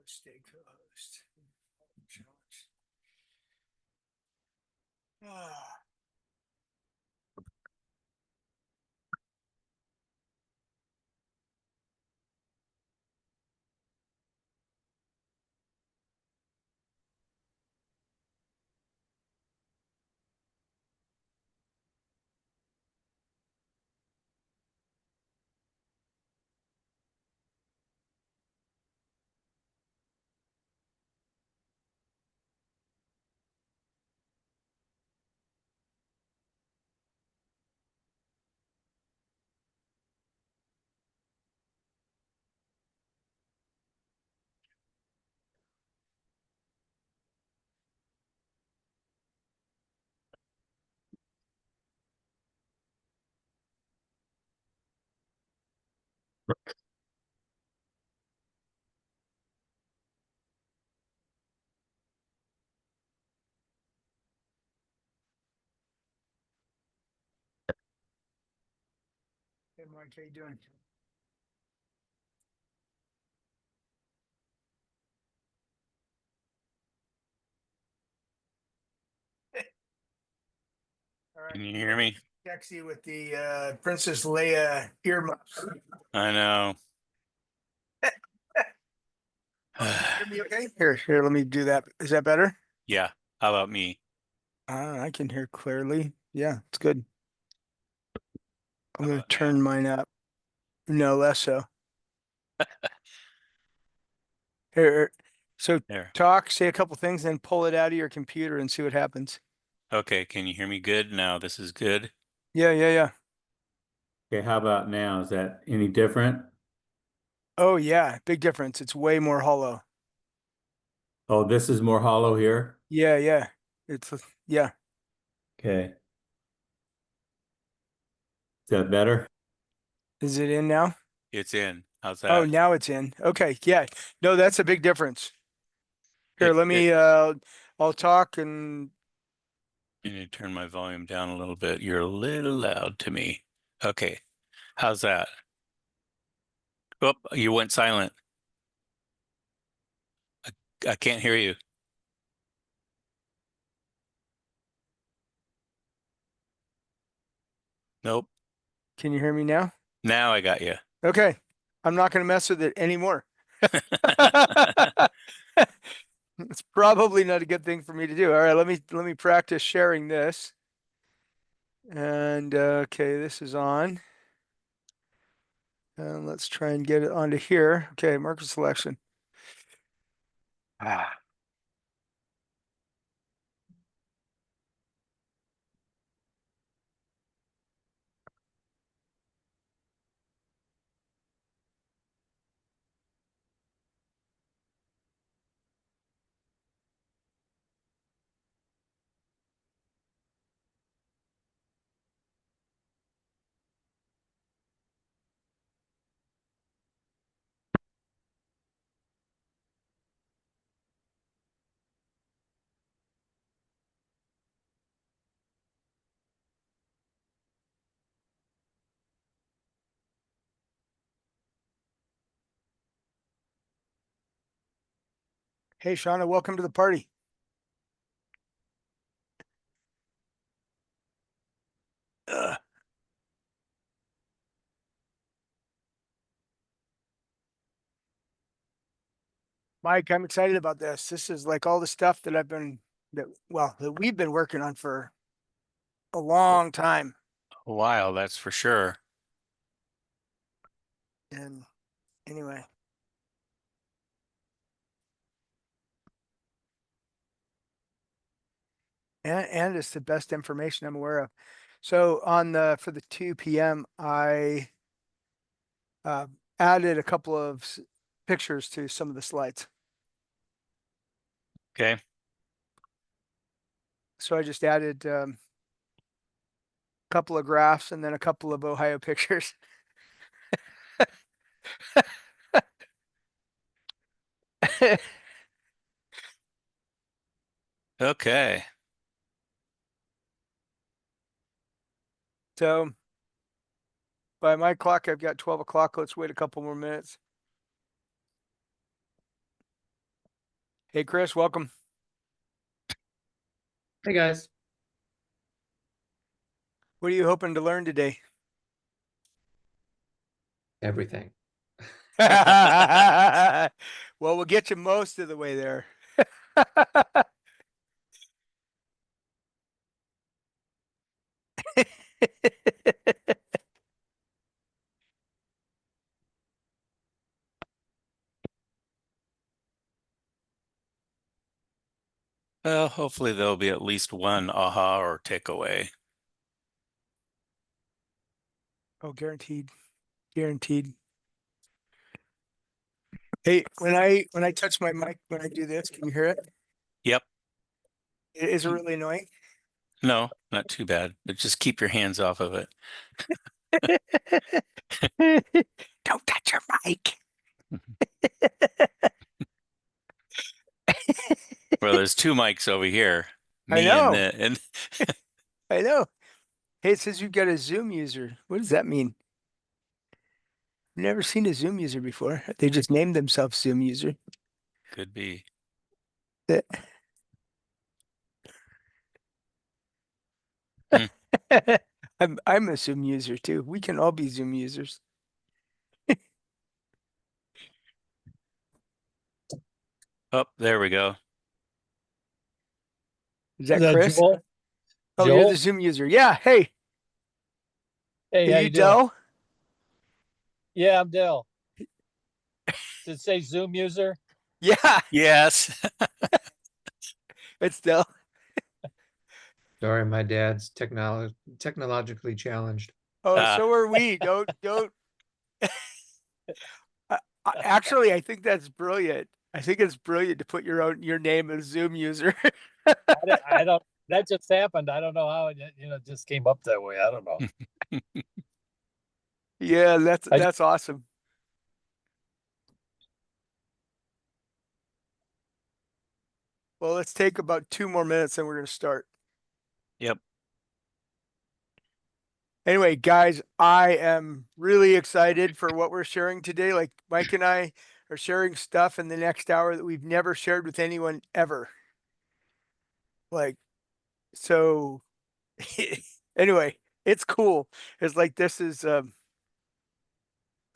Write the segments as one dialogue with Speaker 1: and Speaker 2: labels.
Speaker 1: Stay co-host. Challenge. Ah. Hey, Mike, how you doing? All right.
Speaker 2: Can you hear me?
Speaker 1: Taxi with the Princess Leia earmuffs.
Speaker 2: I know.
Speaker 1: Hear me okay? Here, let me do that. Is that better?
Speaker 2: Yeah. How about me?
Speaker 1: I can hear clearly. Yeah, it's good. I'm
Speaker 2: How
Speaker 1: gonna
Speaker 2: about now?
Speaker 1: turn mine up. No less so. Here, so
Speaker 2: There.
Speaker 1: talk, say a couple things, then pull it out of your computer and see what happens.
Speaker 2: Okay. Can you hear me good now? This is good.
Speaker 1: Yeah.
Speaker 3: Okay, how about now? Is that any different?
Speaker 1: Oh yeah, big difference. It's way more hollow.
Speaker 3: Oh, this is more hollow here.
Speaker 1: Yeah. It's yeah.
Speaker 3: Okay. Is that better?
Speaker 1: Is it in now?
Speaker 2: It's in. How's
Speaker 1: Oh,
Speaker 2: that?
Speaker 1: now it's in. Okay, yeah. No, that's a big difference. Here, let
Speaker 2: It,
Speaker 1: me I'll talk and
Speaker 2: you need to turn my volume down a little bit. You're a little loud to me. Okay. How's that? Oh, you went silent. I can't hear you. Nope.
Speaker 1: can you hear me now?
Speaker 2: Now I got you.
Speaker 1: Okay. I'm not going to mess with it anymore. It's probably not a good thing for me to do. All right, let me practice sharing this. And okay, this is on. And let's try and get it onto here. Okay, marker selection. Ah. Hey, Shauna, welcome to the party. Ugh. Mike, I'm excited about this. This is like all the stuff that that we've been working on for a long time.
Speaker 2: A while, that's for sure.
Speaker 1: And anyway, and it's the best information I'm aware of. So on the for the 2 p.m. I uh, added a couple of pictures to some of the slides.
Speaker 2: Okay.
Speaker 1: So I just added a couple of graphs and then a couple of Ohio pictures.
Speaker 2: Okay.
Speaker 1: So by my clock, I've got 12 o'clock. Let's wait a couple more minutes. Hey, Chris, welcome.
Speaker 4: Hey guys.
Speaker 1: What are you hoping to learn today?
Speaker 4: Everything.
Speaker 1: Well, we'll get you most of the way there.
Speaker 2: Well, hopefully there'll be at least one aha or takeaway.
Speaker 1: Oh, guaranteed. Guaranteed. Hey, when I touch my mic, when I do this, can you hear it?
Speaker 2: Yep.
Speaker 1: Is it really annoying?
Speaker 2: No, not too bad, but just keep your hands off of it.
Speaker 1: Don't touch your mic.
Speaker 2: Well, there's two mics over here.
Speaker 1: I
Speaker 2: Me
Speaker 1: know.
Speaker 2: and
Speaker 1: I know. Hey, it says you've got a Zoom user. What does that mean? Never seen a Zoom user before. They just named themselves Zoom user.
Speaker 2: could be.
Speaker 1: Eh.
Speaker 2: Hmm.
Speaker 1: I'm a Zoom user too. We can all be Zoom users.
Speaker 2: Oh, there we go.
Speaker 1: Is that
Speaker 5: Is that
Speaker 1: Chris?
Speaker 5: Joel?
Speaker 1: Oh, you're the
Speaker 5: Joel?
Speaker 1: Zoom user. Yeah. Hey,
Speaker 5: Hey,
Speaker 1: are
Speaker 5: how
Speaker 1: you
Speaker 5: you doing?
Speaker 1: Dell?
Speaker 5: Yeah, I'm Dell. Did it say Zoom user?
Speaker 1: Yeah,
Speaker 2: Yes.
Speaker 1: it's Dell.
Speaker 4: Sorry, my dad's technologically challenged.
Speaker 1: Oh,
Speaker 2: Ah.
Speaker 1: so are we. Don't. Actually, I think that's brilliant. I think it's brilliant to put your name as Zoom user.
Speaker 5: I don't. That just happened. I don't know how it just came up that way. I don't know.
Speaker 1: Yeah,
Speaker 5: I just-
Speaker 1: that's awesome. Well, let's take about 2 more minutes and we're going to start.
Speaker 2: Yep.
Speaker 1: Anyway, guys, I am really excited for what we're sharing today. Like Mike and I are sharing stuff in the next hour that we've never shared with anyone ever. Like, so anyway, it's cool. It's like this is some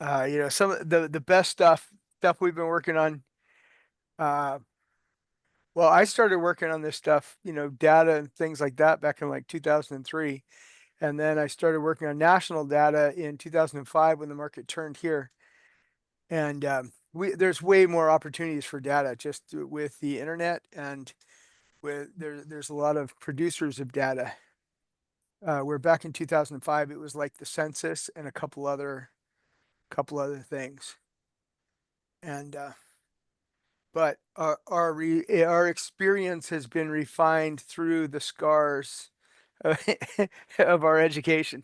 Speaker 1: of the best stuff we've been working on. Well, I started working on this stuff, data and things like that back in like 2003. And then I started working on national data in 2005 when the market turned here. And there's way more opportunities for data just with the internet, and there's a lot of producers of data. Where back in 2005, it was like the census and a couple other things. And but our experience has been refined through the scars of, of our education.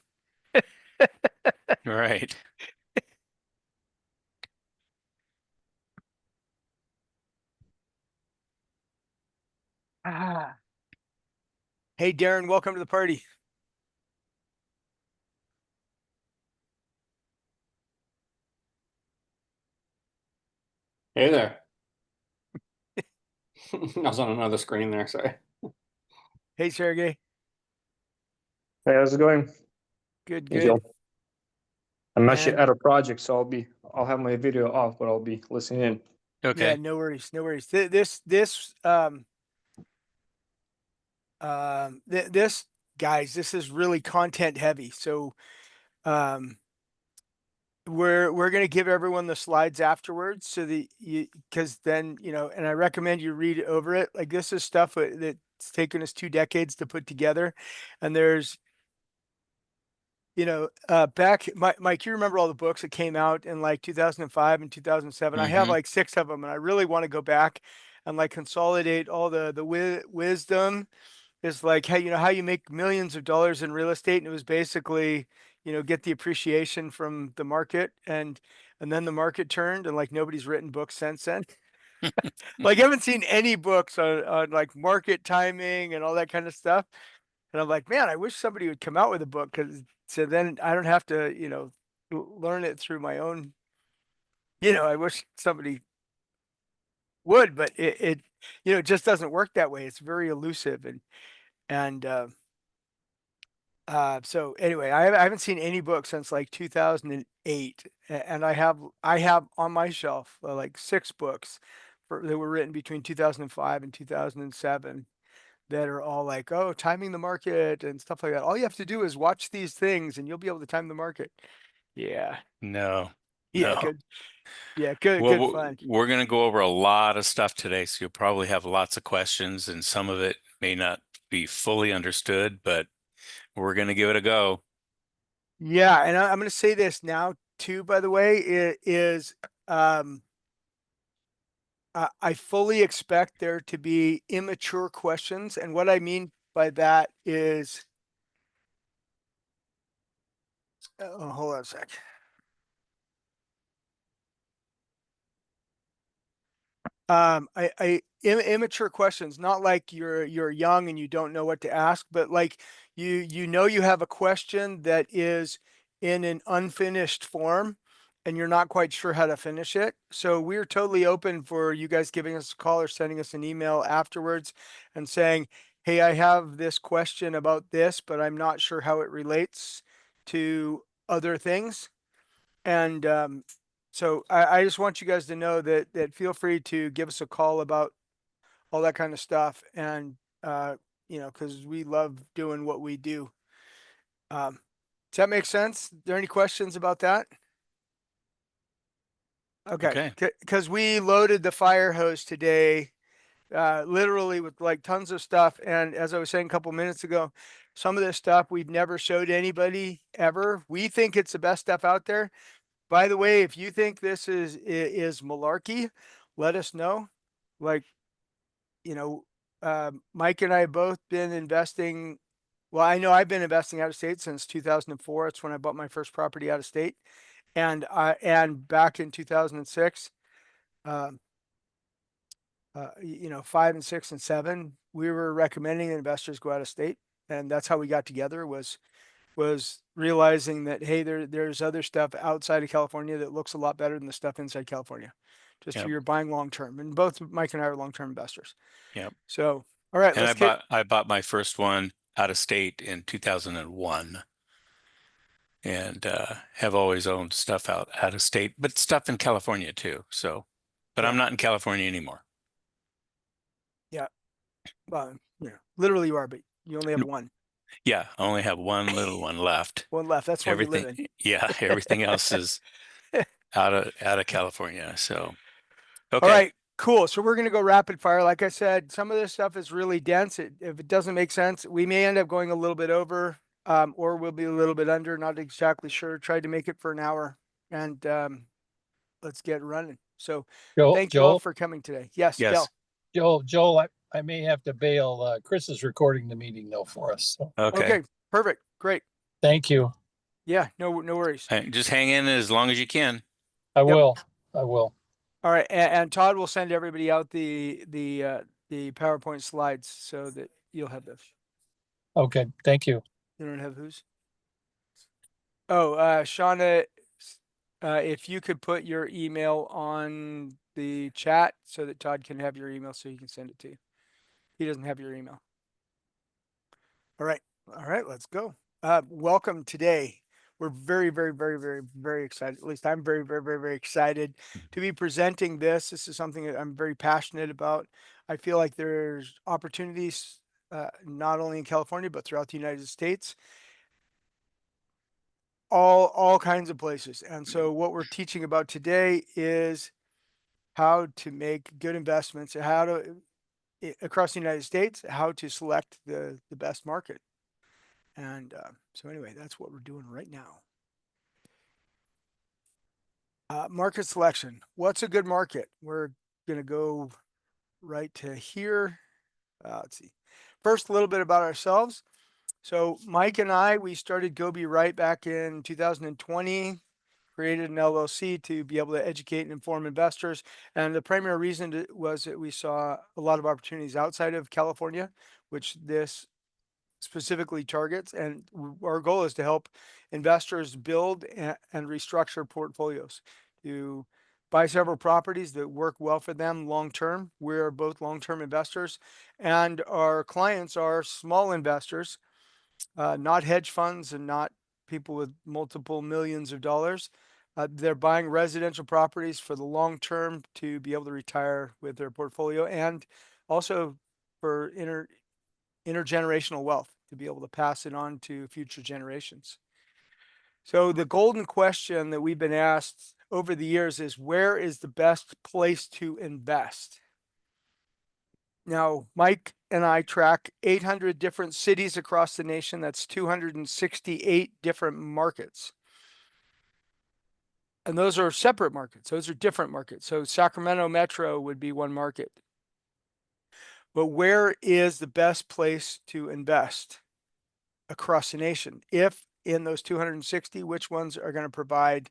Speaker 2: Right.
Speaker 1: Ah. Hey, Darren, welcome to the party.
Speaker 6: Hey there. I was on another screen there, sorry.
Speaker 1: Hey, Sergey.
Speaker 7: Hey, how's it going?
Speaker 1: Good,
Speaker 7: Hey,
Speaker 1: good.
Speaker 7: Joe. I'm actually
Speaker 1: And
Speaker 7: at a project, so I'll have my video off, but I'll be listening in.
Speaker 1: yeah,
Speaker 2: Okay.
Speaker 1: no worries, no worries. This guys, this is really content heavy. So um we're going to give everyone the slides afterwards so that because then and I recommend you read over it. Like this is stuff that's taken us 2 decades to put together, and there's back Mike, you remember all the books that came out in like 2005 and 2007. I have
Speaker 2: Mhm.
Speaker 1: like 6 of them, and I really want to go back and like consolidate all the wisdom. Is like how you make millions of dollars in real estate, and it was basically get the appreciation from the market, and then the market turned, and like nobody's written books since then. Like I haven't seen any books on like market timing and all that kind of stuff. And I'm like, man, I wish somebody would come out with a book, because so then I don't have to learn it through my own. I wish somebody would, but it it just doesn't work that way. It's very elusive and so anyway, I haven't seen any book since like 2008, and I have on my shelf like 6 books that were written between 2005 and 2007 that are all like, oh, timing the market and stuff like that. All you have to do is watch these things and you'll be able to time the market. Yeah.
Speaker 2: No,
Speaker 1: Yeah,
Speaker 2: no.
Speaker 1: good. Yeah, good,
Speaker 2: Well,
Speaker 1: good fun.
Speaker 2: we're going to go over a lot of stuff today, so you'll probably have lots of questions, and some of it may not be fully understood, but we're going to give it a go.
Speaker 1: Yeah, and I'm going to say this now too, by the way, it is I fully expect there to be immature questions, and what I mean by that is, hold on a sec. Immature questions, not like you're young and you don't know what to ask, but like you have a question that is in an unfinished form and you're not quite sure how to finish it. So we're totally open for you guys giving us a call or sending us an email afterwards and saying, hey, I have this question about this, but I'm not sure how it relates to other things. And so I just want you guys to know that feel free to give us a call about all that kind of stuff. And because we love doing what we do. Does that make sense? There any questions about that? Okay,
Speaker 2: Okay.
Speaker 1: because we loaded the fire hose today, literally with like tons of stuff. And as I was saying a couple minutes ago, some of this stuff we've never showed anybody ever. We think it's the best stuff out there. By the way, if you think this is malarkey, let us know. Like, Mike and I have both been investing. Well, I know I've been investing out of state since 2004. It's when I bought my first property out of state, and back in 2006, 5 and 6 and 7, we were recommending that investors go out of state, and that's how we got together. Was realizing that, hey, there's other stuff outside of California that looks a lot better than the stuff inside California, just if
Speaker 2: Yep.
Speaker 1: you're buying long term. And both Mike and I are long term investors.
Speaker 2: Yep.
Speaker 1: So, all right,
Speaker 2: And
Speaker 1: let's get.
Speaker 2: I bought my first one out of state in 2001, and have always owned stuff out of state, but stuff in California too. So, but I'm
Speaker 1: Yeah.
Speaker 2: not in California anymore.
Speaker 1: Well, literally you are, but you only have
Speaker 2: Nope.
Speaker 1: one.
Speaker 2: Yeah, I only have one little one left.
Speaker 1: One left. That's one you live
Speaker 2: Everything,
Speaker 1: in.
Speaker 2: yeah, everything else is out of California. So,
Speaker 1: All
Speaker 2: okay.
Speaker 1: right, cool. So we're gonna go rapid fire. Like I said, some of this stuff is really dense. If it doesn't make sense, we may end up going a little bit over, or we'll be a little bit under. Not exactly sure. Tried to make it for an hour, and let's get running. So thank you all for coming today. Yes,
Speaker 2: Yes.
Speaker 1: Del.
Speaker 5: Joel, I may have to bail. Chris is recording the meeting though for us. So
Speaker 2: Okay.
Speaker 1: Okay, perfect, great.
Speaker 5: thank you.
Speaker 1: Yeah, no worries.
Speaker 2: Just hang in as long as you can.
Speaker 5: I
Speaker 1: Yep.
Speaker 5: will. I will.
Speaker 1: All right, and Todd will send everybody out the PowerPoint slides so that you'll have those.
Speaker 5: Okay. Thank you.
Speaker 1: You don't have whose? Oh, Shauna, if you could put your email on the chat so that Todd can have your email so he can send it to you. He doesn't have your email. All right, let's go. Welcome today. We're very, very, very, very, very excited. At least I'm very, very, very, very excited to be presenting this. This is something that I'm very passionate about. I feel like there's opportunities, not only in California, but throughout the United States, all kinds of places. And so what we're teaching about today is how to make good investments, how to, across the United States, how to select the best market. And so anyway, that's what we're doing right now. Market selection. What's a good market? We're going to go right to here. Let's see. First, a little bit about ourselves. So Mike and I, we started Go Be Right back in 2020, created an LLC to be able to educate and inform investors. And the primary reason was that we saw a lot of opportunities outside of California, which this specifically targets. And our goal is to help investors build and restructure portfolios to buy several properties that work well for them long term. We're both long term investors, and our clients are small investors, not hedge funds and not people with multiple millions of dollars. They're buying residential properties for the long term to be able to retire with their portfolio, and also for intergenerational wealth to be able to pass it on to future generations. So the golden question that we've been asked over the years is, where is the best place to invest? Now, Mike and I track 800 different cities across the nation. That's 268 different markets. And those are separate markets. Those are different markets. So Sacramento Metro would be one market. But where is the best place to invest across the nation? If in those 260, which ones are going to provide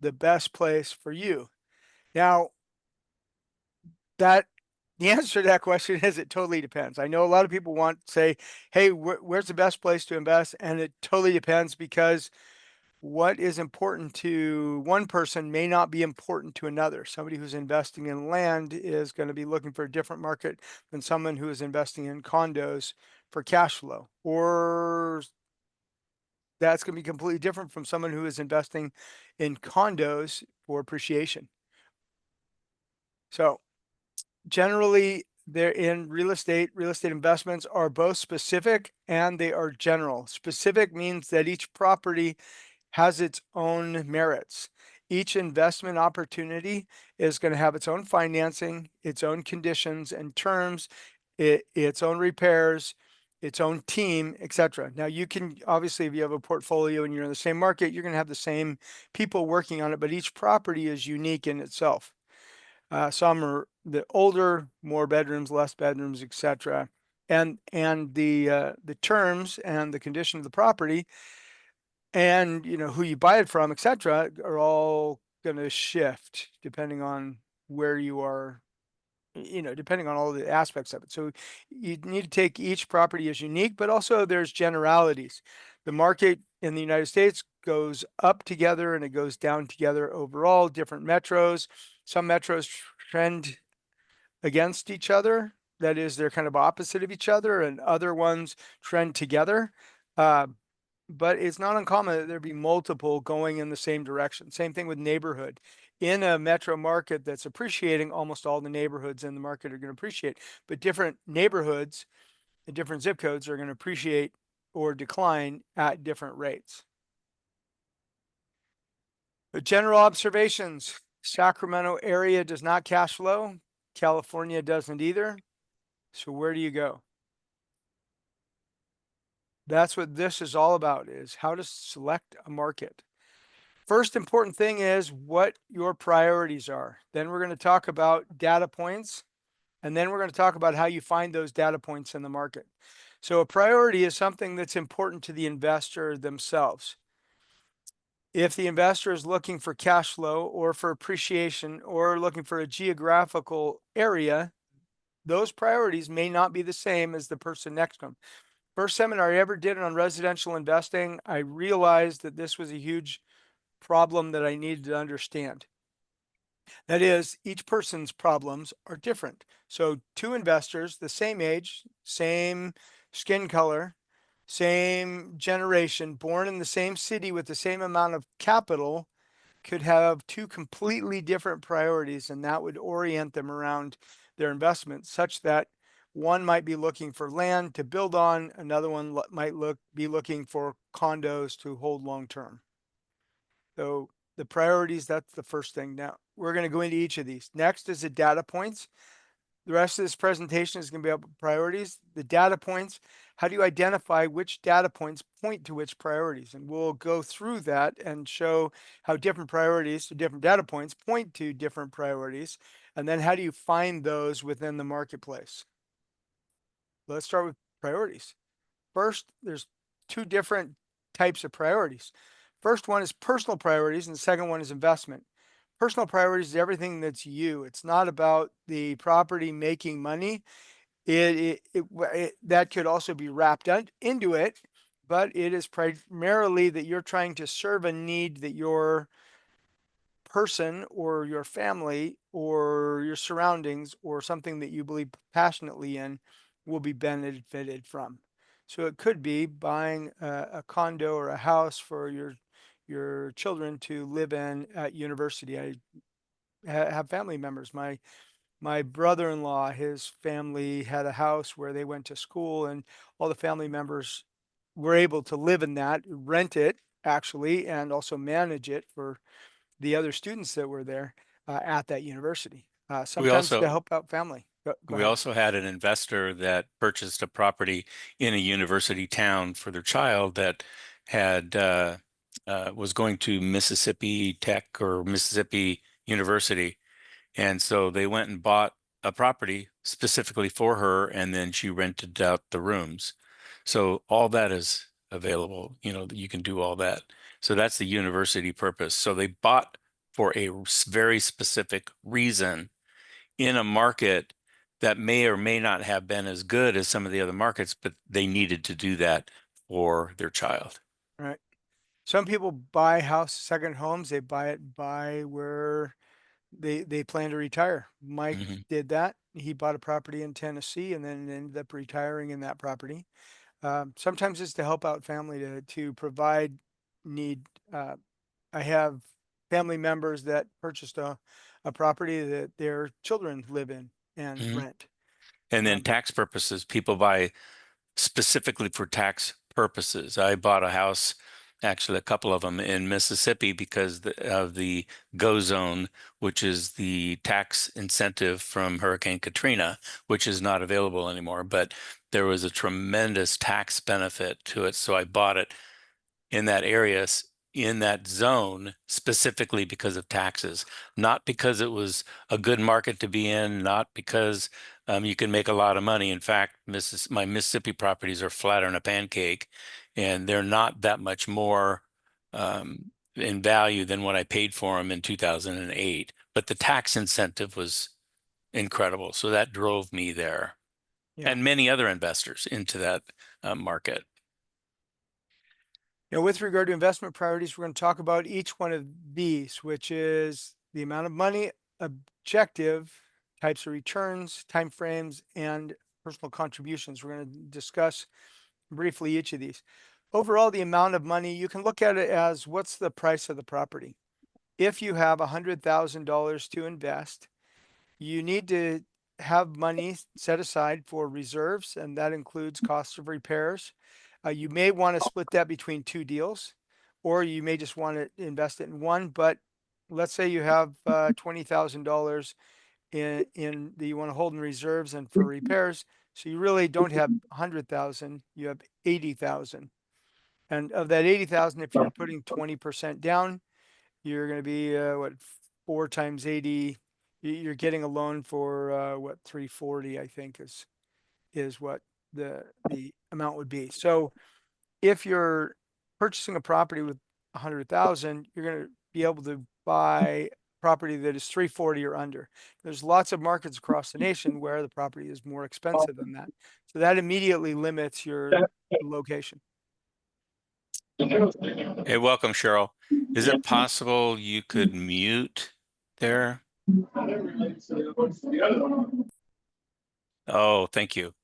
Speaker 1: the best place for you? Now, the answer to that question is it totally depends. I know a lot of people want to say, hey, where's the best place to invest? And it totally depends, because what is important to one person may not be important to another. Somebody who's investing in land is going to be looking for a different market than someone who is investing in condos for cash flow, or that's going to be completely different from someone who is investing in condos for appreciation. So generally, they're in real estate investments are both specific and they are general. Specific means that each property has its own merits. Each investment opportunity is going to have its own financing, its own conditions and terms, its own repairs, its own team, etc. Now, you can obviously, if you have a portfolio and you're in the same market, you're going to have the same people working on it, but each property is unique in itself. Some are the older, more bedrooms, less bedrooms, etc. And the terms and the condition of the property, and who you buy it from, etc., are all going to shift depending on where you are, depending on all the aspects of it. So you need to take each property as unique, but also there's generalities. The market in the United States goes up together and it goes down together overall. Different metros, some metros trend against each other. That is, they're kind of opposite of each other, and other ones trend together. But it's not uncommon that there be multiple going in the same direction. Same thing with neighborhood. In a metro market that's appreciating, almost all the neighborhoods in the market are going to appreciate, but different neighborhoods and different zip codes are going to appreciate or decline at different rates. But general observations: Sacramento area does not cash flow. California doesn't either. So where do you go? That's what this is all about, is how to select a market. First important thing is what your priorities are. Then we're going to talk about data points, and then we're going to talk about how you find those data points in the market. So a priority is something that's important to the investor themselves. If the investor is looking for cash flow or for appreciation or looking for a geographical area, those priorities may not be the same as the person next to them. First seminar I ever did on residential investing, I realized that this was a huge problem that I needed to understand. That is, each person's problems are different. So two investors, the same age, same skin color, same generation, born in the same city with the same amount of capital, could have two completely different priorities, and that would orient them around their investment, such that one might be looking for land to build on, another one might be looking for condos to hold long term. So the priorities, that's the first thing. Now we're going to go into each of these. Next is the data points. The rest of this presentation is going to be about priorities. The data points: how do you identify which data points point to which priorities? And we'll go through that and show how different priorities, different data points, point to different priorities. And then how do you find those within the marketplace? Let's start with priorities. First, there's two different types of priorities. First one is personal priorities, and the second one is investment. Personal priorities is everything that's you. It's not about the property making money. That could also be wrapped into it, but it is primarily that you're trying to serve a need that your person or your family or your surroundings or something that you believe passionately in will be benefited from. So it could be buying a condo or a house for your children to live in at university. I have family members. My brother-in-law, his family had a house where they went to school, and all the family members were able to live in that, rent it actually, and also manage it for the other students that were there at that university. Sometimes to
Speaker 2: also-
Speaker 1: help out family. Go
Speaker 2: We
Speaker 1: ahead.
Speaker 2: also had an investor that purchased a property in a university town for their child that had was going to Mississippi Tech or Mississippi University. And so they went and bought a property specifically for her, and then she rented out the rooms. So all that is available, you can do all that. So that's the university purpose. So they bought for a very specific reason in a market that may or may not have been as good as some of the other markets, but they needed to do that for their child.
Speaker 1: Right. Some people buy second homes. They buy it by where they plan to retire. Mike
Speaker 2: Mhm.
Speaker 1: did that. He bought a property in Tennessee and then ended up retiring in that property. Sometimes it's to help out family to provide need. I have family members that purchased a property that their children live in and
Speaker 2: Mhm.
Speaker 1: rent.
Speaker 2: And then
Speaker 1: Um,
Speaker 2: tax purposes, people buy specifically for tax purposes. I bought a house, actually a couple of them in Mississippi because of the GO zone, which is the tax incentive from Hurricane Katrina, which is not available anymore. But there was a tremendous tax benefit to it. So I bought it in that area, in that zone, specifically because of taxes, not because it was a good market to be in, not because you can make a lot of money. In fact, my Mississippi properties are flatter than a pancake, and they're not that much more in value than what I paid for them in 2008. But the tax incentive was incredible. So that drove me there,
Speaker 1: Yeah.
Speaker 2: and many other investors into that market.
Speaker 1: With regard to investment priorities, we're going to talk about each one of these, which is the amount of money, objective, types of returns, timeframes, and personal contributions. We're going to discuss briefly each of these. Overall, the amount of money, you can look at it as what's the price of the property. If you have $100,000 to invest, you need to have money set aside for reserves, and that includes costs of repairs. You may want to split that between two deals, or you may just want to invest it in one. But let's say you have $20,000 in that you want to hold in reserves and for repairs. So you really don't have 100,000, you have 80,000. And of that 80,000, if you're putting 20% down, you're going to be what, 4 times 80. You're getting a loan for what, 340, I think is what the amount would be. So if you're purchasing a property with 100,000, you're going to be able to buy property that is 340 or under. There's lots of markets across the nation where the property is more expensive than that. So that immediately limits your location.
Speaker 2: Hey, welcome, Cheryl. Is it possible you could mute there? Oh, thank you.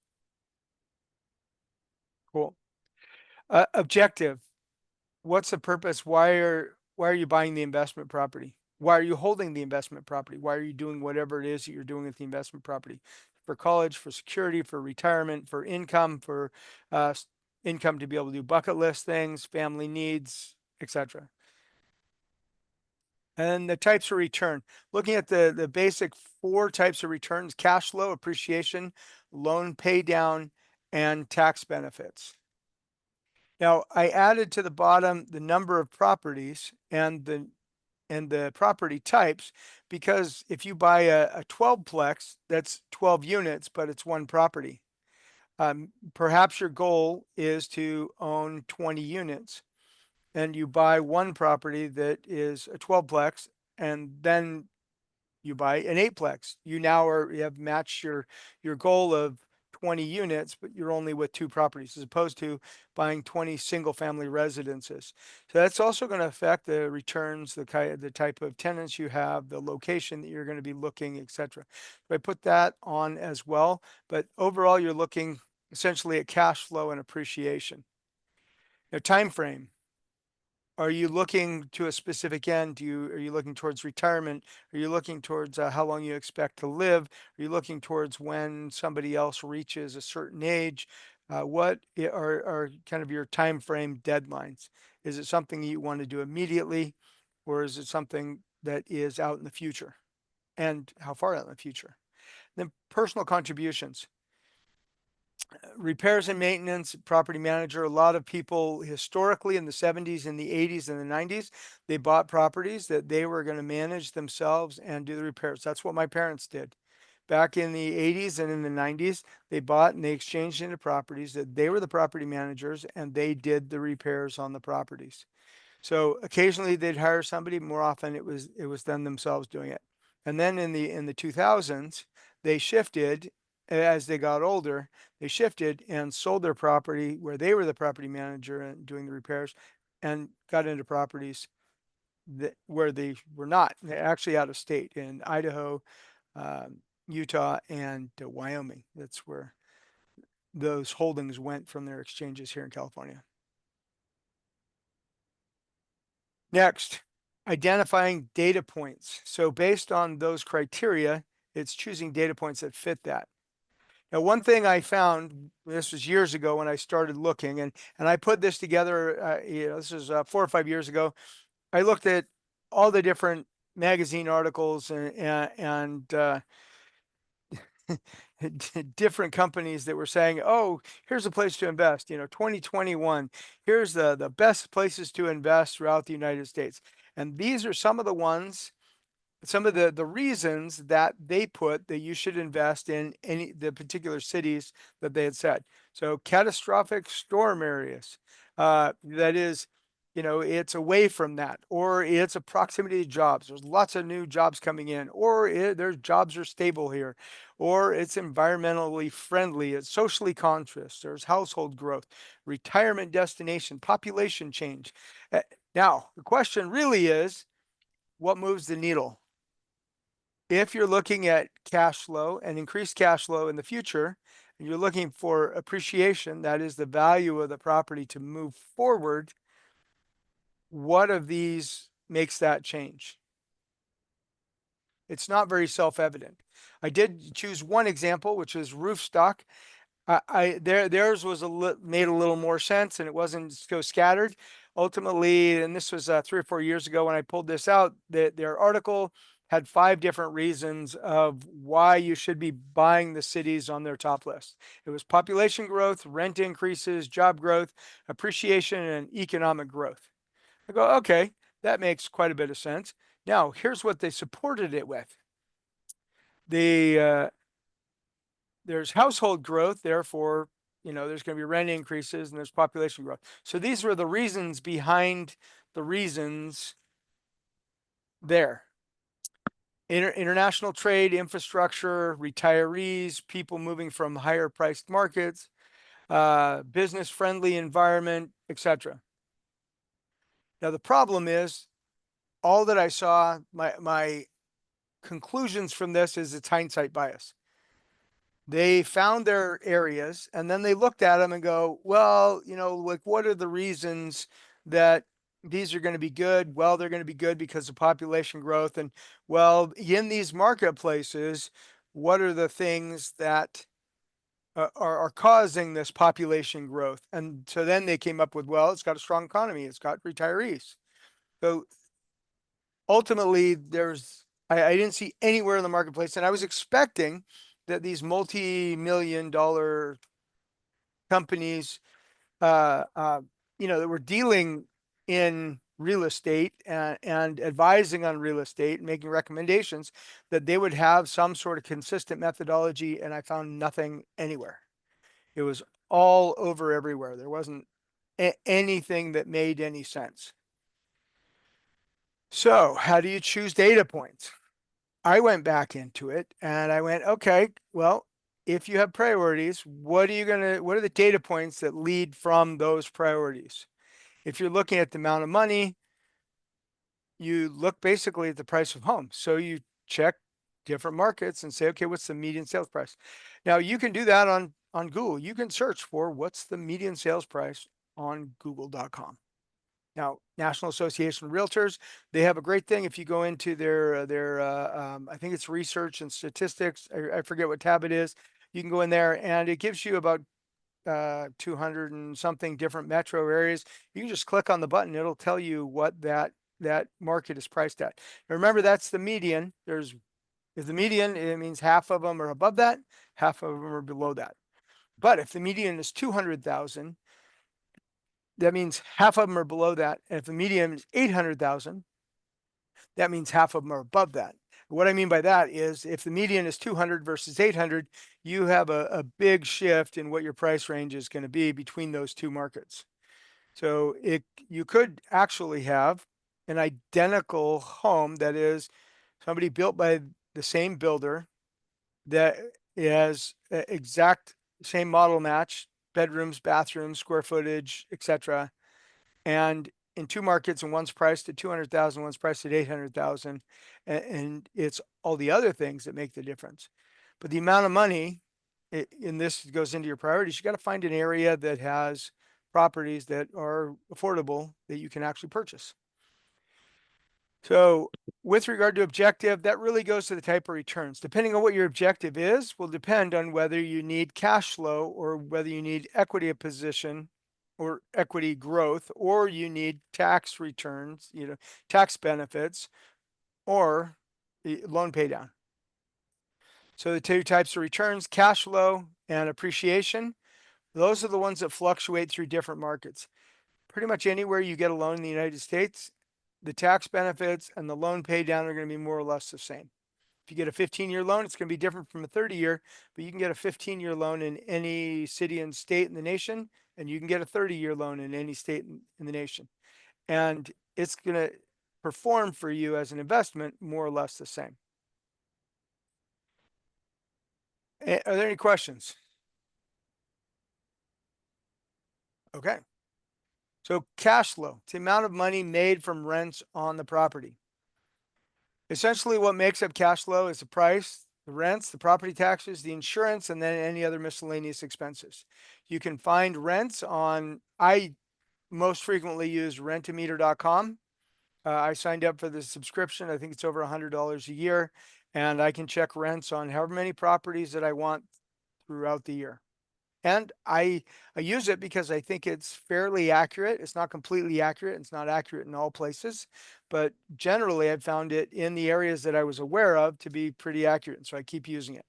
Speaker 1: Cool. Objective. What's the purpose? Why are you buying the investment property? Why are you holding the investment property? Why are you doing whatever it is that you're doing with the investment property? For college, for security, for retirement, for income, for income to be able to do bucket list things, family needs, etc. And the types of return. Looking at the basic 4 types of returns: cash flow, appreciation, loan pay down, and tax benefits. Now, I added to the bottom the number of properties and the property types, because if you buy a 12-plex, that's 12 units, but it's one property. Perhaps your goal is to own 20 units, and you buy one property that is a 12-plex, and then you buy an 8-plex. You have matched your goal of 20 units, but you're only with 2 properties as opposed to buying 20 single family residences. So that's also going to affect the returns, the type of tenants you have, the location that you're going to be looking, etc. So I put that on as well, but overall you're looking essentially at cash flow and appreciation. Now, time frame. Are you looking to a specific end? Are you looking towards retirement? Are you looking towards how long you expect to live? Are you looking towards when somebody else reaches a certain age? Are kind of your time frame deadlines? Is it something you want to do immediately, or is it something that is out in the future? And how far out in the future? Then personal contributions. Repairs and maintenance, property manager, a lot of people historically in the 70s and the 80s and the 90s, they bought properties that they were going to manage themselves and do the repairs. That's what my parents did. Back in the 80s and in the 90s, they bought and they exchanged into properties that they were the property managers and they did the repairs on the properties. So occasionally they'd hire somebody, more often it was them themselves doing it. And then in the 2000s, they shifted as they got older, they shifted and sold their property where they were the property manager and doing the repairs and got into properties where they were not. They're actually out of state in Idaho, Utah, and Wyoming. That's where those holdings went from their exchanges here in California. Next, identifying data points. So based on those criteria, it's choosing data points that fit that. Now, one thing I found, this was years ago when I started looking, and I put this together, this is 4 or 5 years ago. I looked at all the different magazine articles and different companies that were saying, oh, here's a place to invest, 2021, here's the best places to invest throughout the United States. And these are some of the ones, some of the reasons that they put that you should invest in the particular cities that they had said. So catastrophic storm areas, that is, it's away from that, or it's a proximity to jobs. There's lots of new jobs coming in, or there's jobs are stable here, or it's environmentally friendly, it's socially conscious, there's household growth, retirement destination, population change. Now, the question really is, what moves the needle? If you're looking at cash flow and increased cash flow in the future, and you're looking for appreciation, that is the value of the property to move forward, what of these makes that change? It's not very self-evident. I did choose one example, which is roof stock. Theirs was made a little more sense, and it wasn't so scattered. Ultimately, and this was 3 or 4 years ago when I pulled this out, their article had 5 different reasons of why you should be buying the cities on their top list. It was population growth, rent increases, job growth, appreciation, and economic growth. I go, okay, that makes quite a bit of sense. Now, here's what they supported it with. There's household growth, therefore, there's going to be rent increases and there's population growth. So these were the reasons behind the reasons there. International trade, infrastructure, retirees, people moving from higher priced markets, business friendly environment, etc. Now, the problem is all that I saw, my conclusions from this is it's hindsight bias. They found their areas and then they looked at them and go, well, like what are the reasons that these are going to be good? Well, they're going to be good because of population growth. And well, in these marketplaces, what are the things that are causing this population growth? And so then they came up with, well, it's got a strong economy. It's got retirees. So ultimately I didn't see anywhere in the marketplace, and I was expecting that these multi-million-dollar companies, that were dealing in real estate and advising on real estate and making recommendations, that they would have some sort of consistent methodology, and I found nothing anywhere. It was all over everywhere. There wasn't anything that made any sense. So how do you choose data points? I went back into it and I went, okay, well, if you have priorities, what are the data points that lead from those priorities? If you're looking at the amount of money, you look basically at the price of homes. So you check different markets and say, okay, what's the median sales price? Now you can do that on Google. You can search for what's the median sales price on google.com. Now, National Association of Realtors, they have a great thing. If you go into their I think it's research and statistics, I forget what tab it is. You can go in there and it gives you about 200 and something different metro areas. You can just click on the button. It'll tell you what that market is priced at. Now remember, that's the median. If the median, it means half of them are above that, half of them are below that. But if the median is 200,000, that means half of them are below that. And if the median is 800,000, that means half of them are above that. What I mean by that is if the median is 200 versus 800, you have a big shift in what your price range is going to be between those two markets. So you could actually have an identical home that is somebody built by the same builder that has exact same model match, bedrooms, bathrooms, square footage, etc. And in two markets, and one's priced at 200,000, one's priced at 800,000, and it's all the other things that make the difference. But the amount of money in this goes into your priorities. You got to find an area that has properties that are affordable that you can actually purchase. So with regard to objective, that really goes to the type of returns. Depending on what your objective is, will depend on whether you need cash flow or whether you need equity position or equity growth, or you need tax returns, tax benefits, or loan pay down. So the two types of returns, cash flow and appreciation, those are the ones that fluctuate through different markets. Pretty much anywhere you get a loan in the United States, the tax benefits and the loan pay down are going to be more or less the same. If you get a 15-year loan, it's going to be different from a 30-year, but you can get a 15-year loan in any city and state in the nation, and you can get a 30-year loan in any state in the nation. And it's going to perform for you as an investment more or less the same. Are there any questions? Okay. So cash flow, it's the amount of money made from rents on the property. Essentially what makes up cash flow is the price, the rents, the property taxes, the insurance, and then any other miscellaneous expenses. You can find rents on, I most frequently use rentometer.com. I signed up for the subscription. I think it's over $100 a year, and I can check rents on however many properties that I want throughout the year. And I use it because I think it's fairly accurate. It's not completely accurate. It's not accurate in all places, but generally I've found it in the areas that I was aware of to be pretty accurate. And so I keep using it.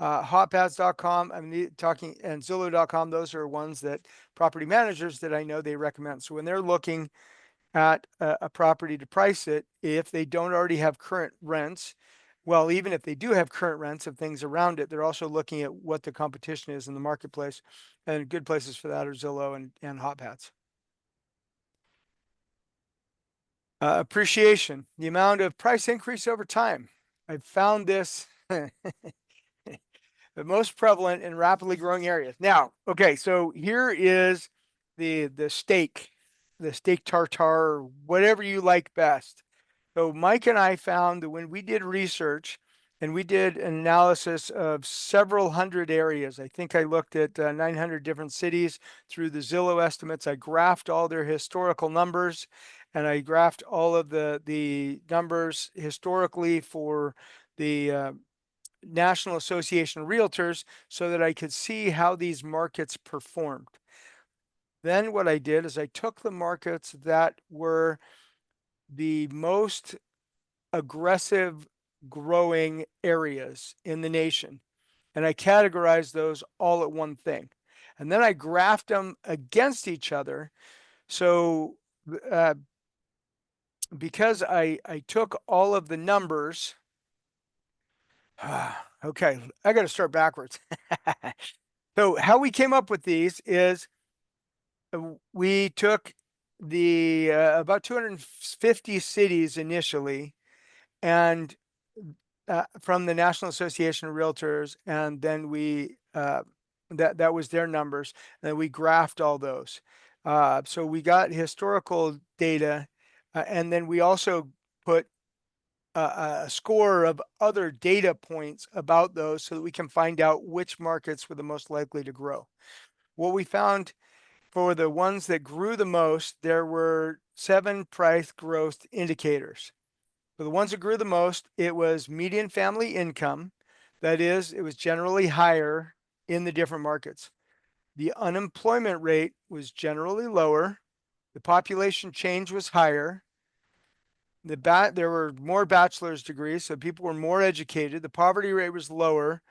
Speaker 1: Hotpads.com, and Zillow.com, those are ones that property managers that I know they recommend. So when they're looking at a property to price it, if they don't already have current rents, well, even if they do have current rents of things around it, they're also looking at what the competition is in the marketplace. And good places for that are Zillow and Hotpads. Appreciation, the amount of price increase over time. I've found this the most prevalent in rapidly growing areas. Now, okay, so here is the steak tartare, whatever you like best. So Mike and I found that when we did research and we did an analysis of several hundred areas, I think I looked at 900 different cities through the Zillow estimates. I graphed all their historical numbers, and I graphed all of the numbers historically for the National Association of Realtors so that I could see how these markets performed. Then what I did is I took the markets that were the most aggressive growing areas in the nation, and I categorized those all at one thing. And then I graphed them against each other. So because I took all of the numbers, okay, I got to start backwards. So how we came up with these is we took the about 250 cities initially, and from the National Association of Realtors, and then we that was their numbers, and then we graphed all those. So we got historical data, and then we also put a score of other data points about those so that we can find out which markets were the most likely to grow. What we found for the ones that grew the most, there were 7 price growth indicators. For the ones that grew the most, it was median family income. That is, it was generally higher in the different markets. The unemployment rate was generally lower. The population change was higher. There were more bachelor's degrees, so people were more educated. The poverty rate was lower.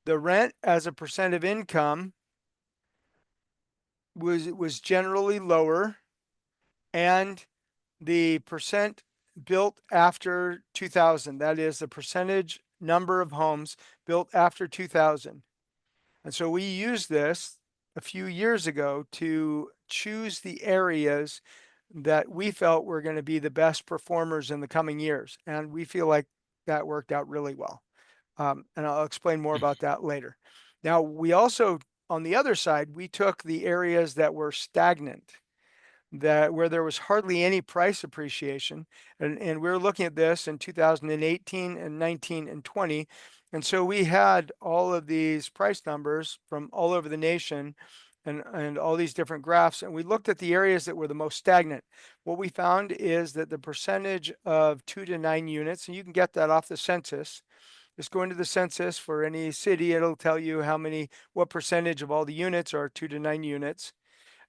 Speaker 1: The rent as a percent of income was generally lower, and the percent built after 2000, that is the percentage number of homes built after 2000. And so we used this a few years ago to choose the areas that we felt were going to be the best performers in the coming years. And we feel like that worked out really well. And I'll explain more about that later. Now, we also, on the other side, we took the areas that were stagnant, that where there was hardly any price appreciation. And we were looking at this in 2018 and 19 and 20. And so we had all of these price numbers from all over the nation and all these different graphs. And we looked at the areas that were the most stagnant. What we found is that the percentage of 2 to 9 units, and you can get that off the census. Just go into the census for any city. It'll tell you what percentage of all the units are 2 to 9 units.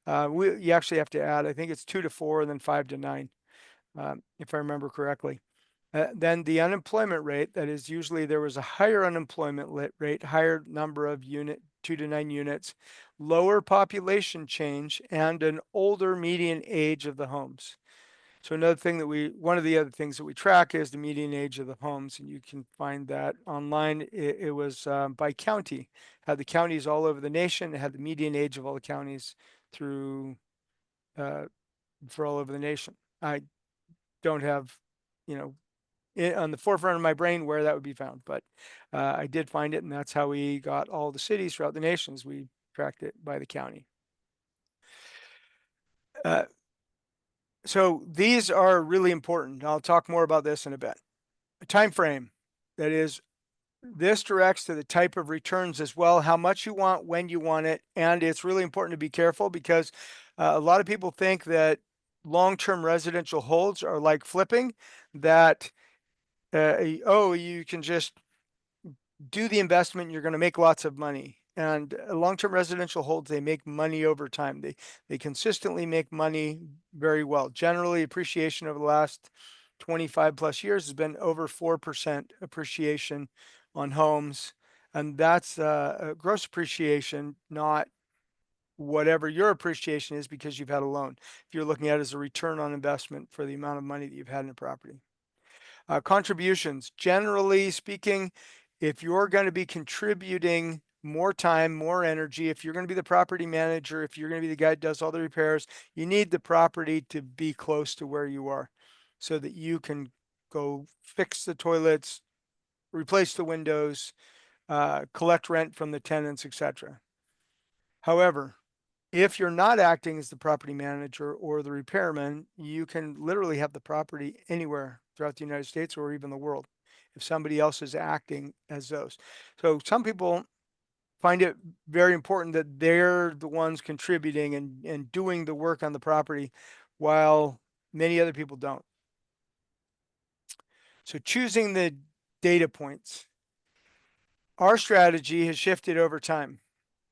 Speaker 1: You actually have to add, I think it's 2 to 4 and then 5 to 9, if I remember correctly. Then the unemployment rate, that is usually there was a higher unemployment rate, higher number of 2 to 9 units, lower population change, and an older median age of the homes. So one of the other things that we track is the median age of the homes, and you can find that online. It was by county, had the counties all over the nation. It had the median age of all the counties for all over the nation. I don't have, on the forefront of my brain where that would be found, but I did find it, and that's how we got all the cities throughout the nations. We tracked it by the county. So these are really important. I'll talk more about this in a bit. A time frame, that is, this directs to the type of returns as well, how much you want, when you want it. And it's really important to be careful because a lot of people think that long-term residential holds are like flipping, that, you can just do the investment, you're going to make lots of money. And long-term residential holds, they make money over time. They consistently make money very well. Generally, appreciation over the last 25 plus years has been over 4% appreciation on homes. And that's gross appreciation, not whatever your appreciation is because you've had a loan. If you're looking at it as a return on investment for the amount of money that you've had in a property. Contributions, generally speaking, if you're going to be contributing more time, more energy, if you're going to be the property manager, if you're going to be the guy that does all the repairs, you need the property to be close to where you are so that you can go fix the toilets, replace the windows, collect rent from the tenants, etc. However, if you're not acting as the property manager or the repairman, you can literally have the property anywhere throughout the United States or even the world if somebody else is acting as those. So some people find it very important that they're the ones contributing and doing the work on the property while many other people don't. So choosing the data points. Our strategy has shifted over time.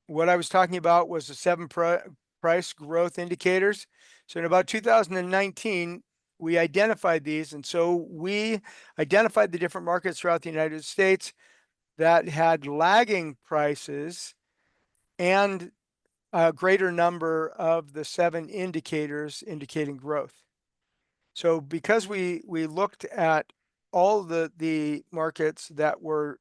Speaker 1: What I was talking about was the 7 price growth indicators. So in about 2019, we identified these. And so we identified the different markets throughout the United States that had lagging prices and a greater number of the 7 indicators indicating growth. So because we looked at all the markets that were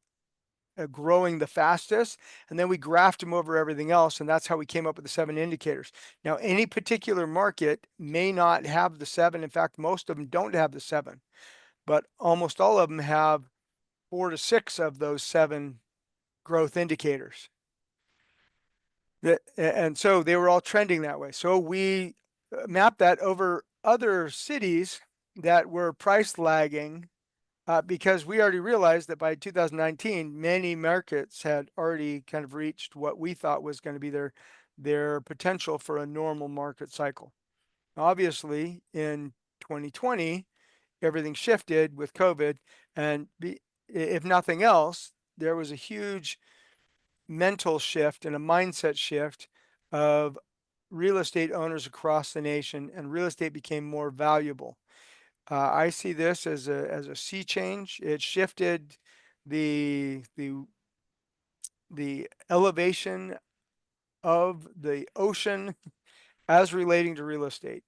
Speaker 1: growing the fastest, and then we graphed them over everything else, and that's how we came up with the 7 indicators. Now, any particular market may not have the 7. In fact, most of them don't have the 7, but almost all of them have 4 to 6 of those 7 growth indicators. And so they were all trending that way. So we mapped that over other cities that were price lagging because we already realized that by 2019, many markets had already kind of reached what we thought was going to be their potential for a normal market cycle. Obviously, in 2020, everything shifted with COVID, and if nothing else, there was a huge mental shift and a mindset shift of real estate owners across the nation, and real estate became more valuable. I see this as a sea change. It shifted the elevation of the ocean as relating to real estate.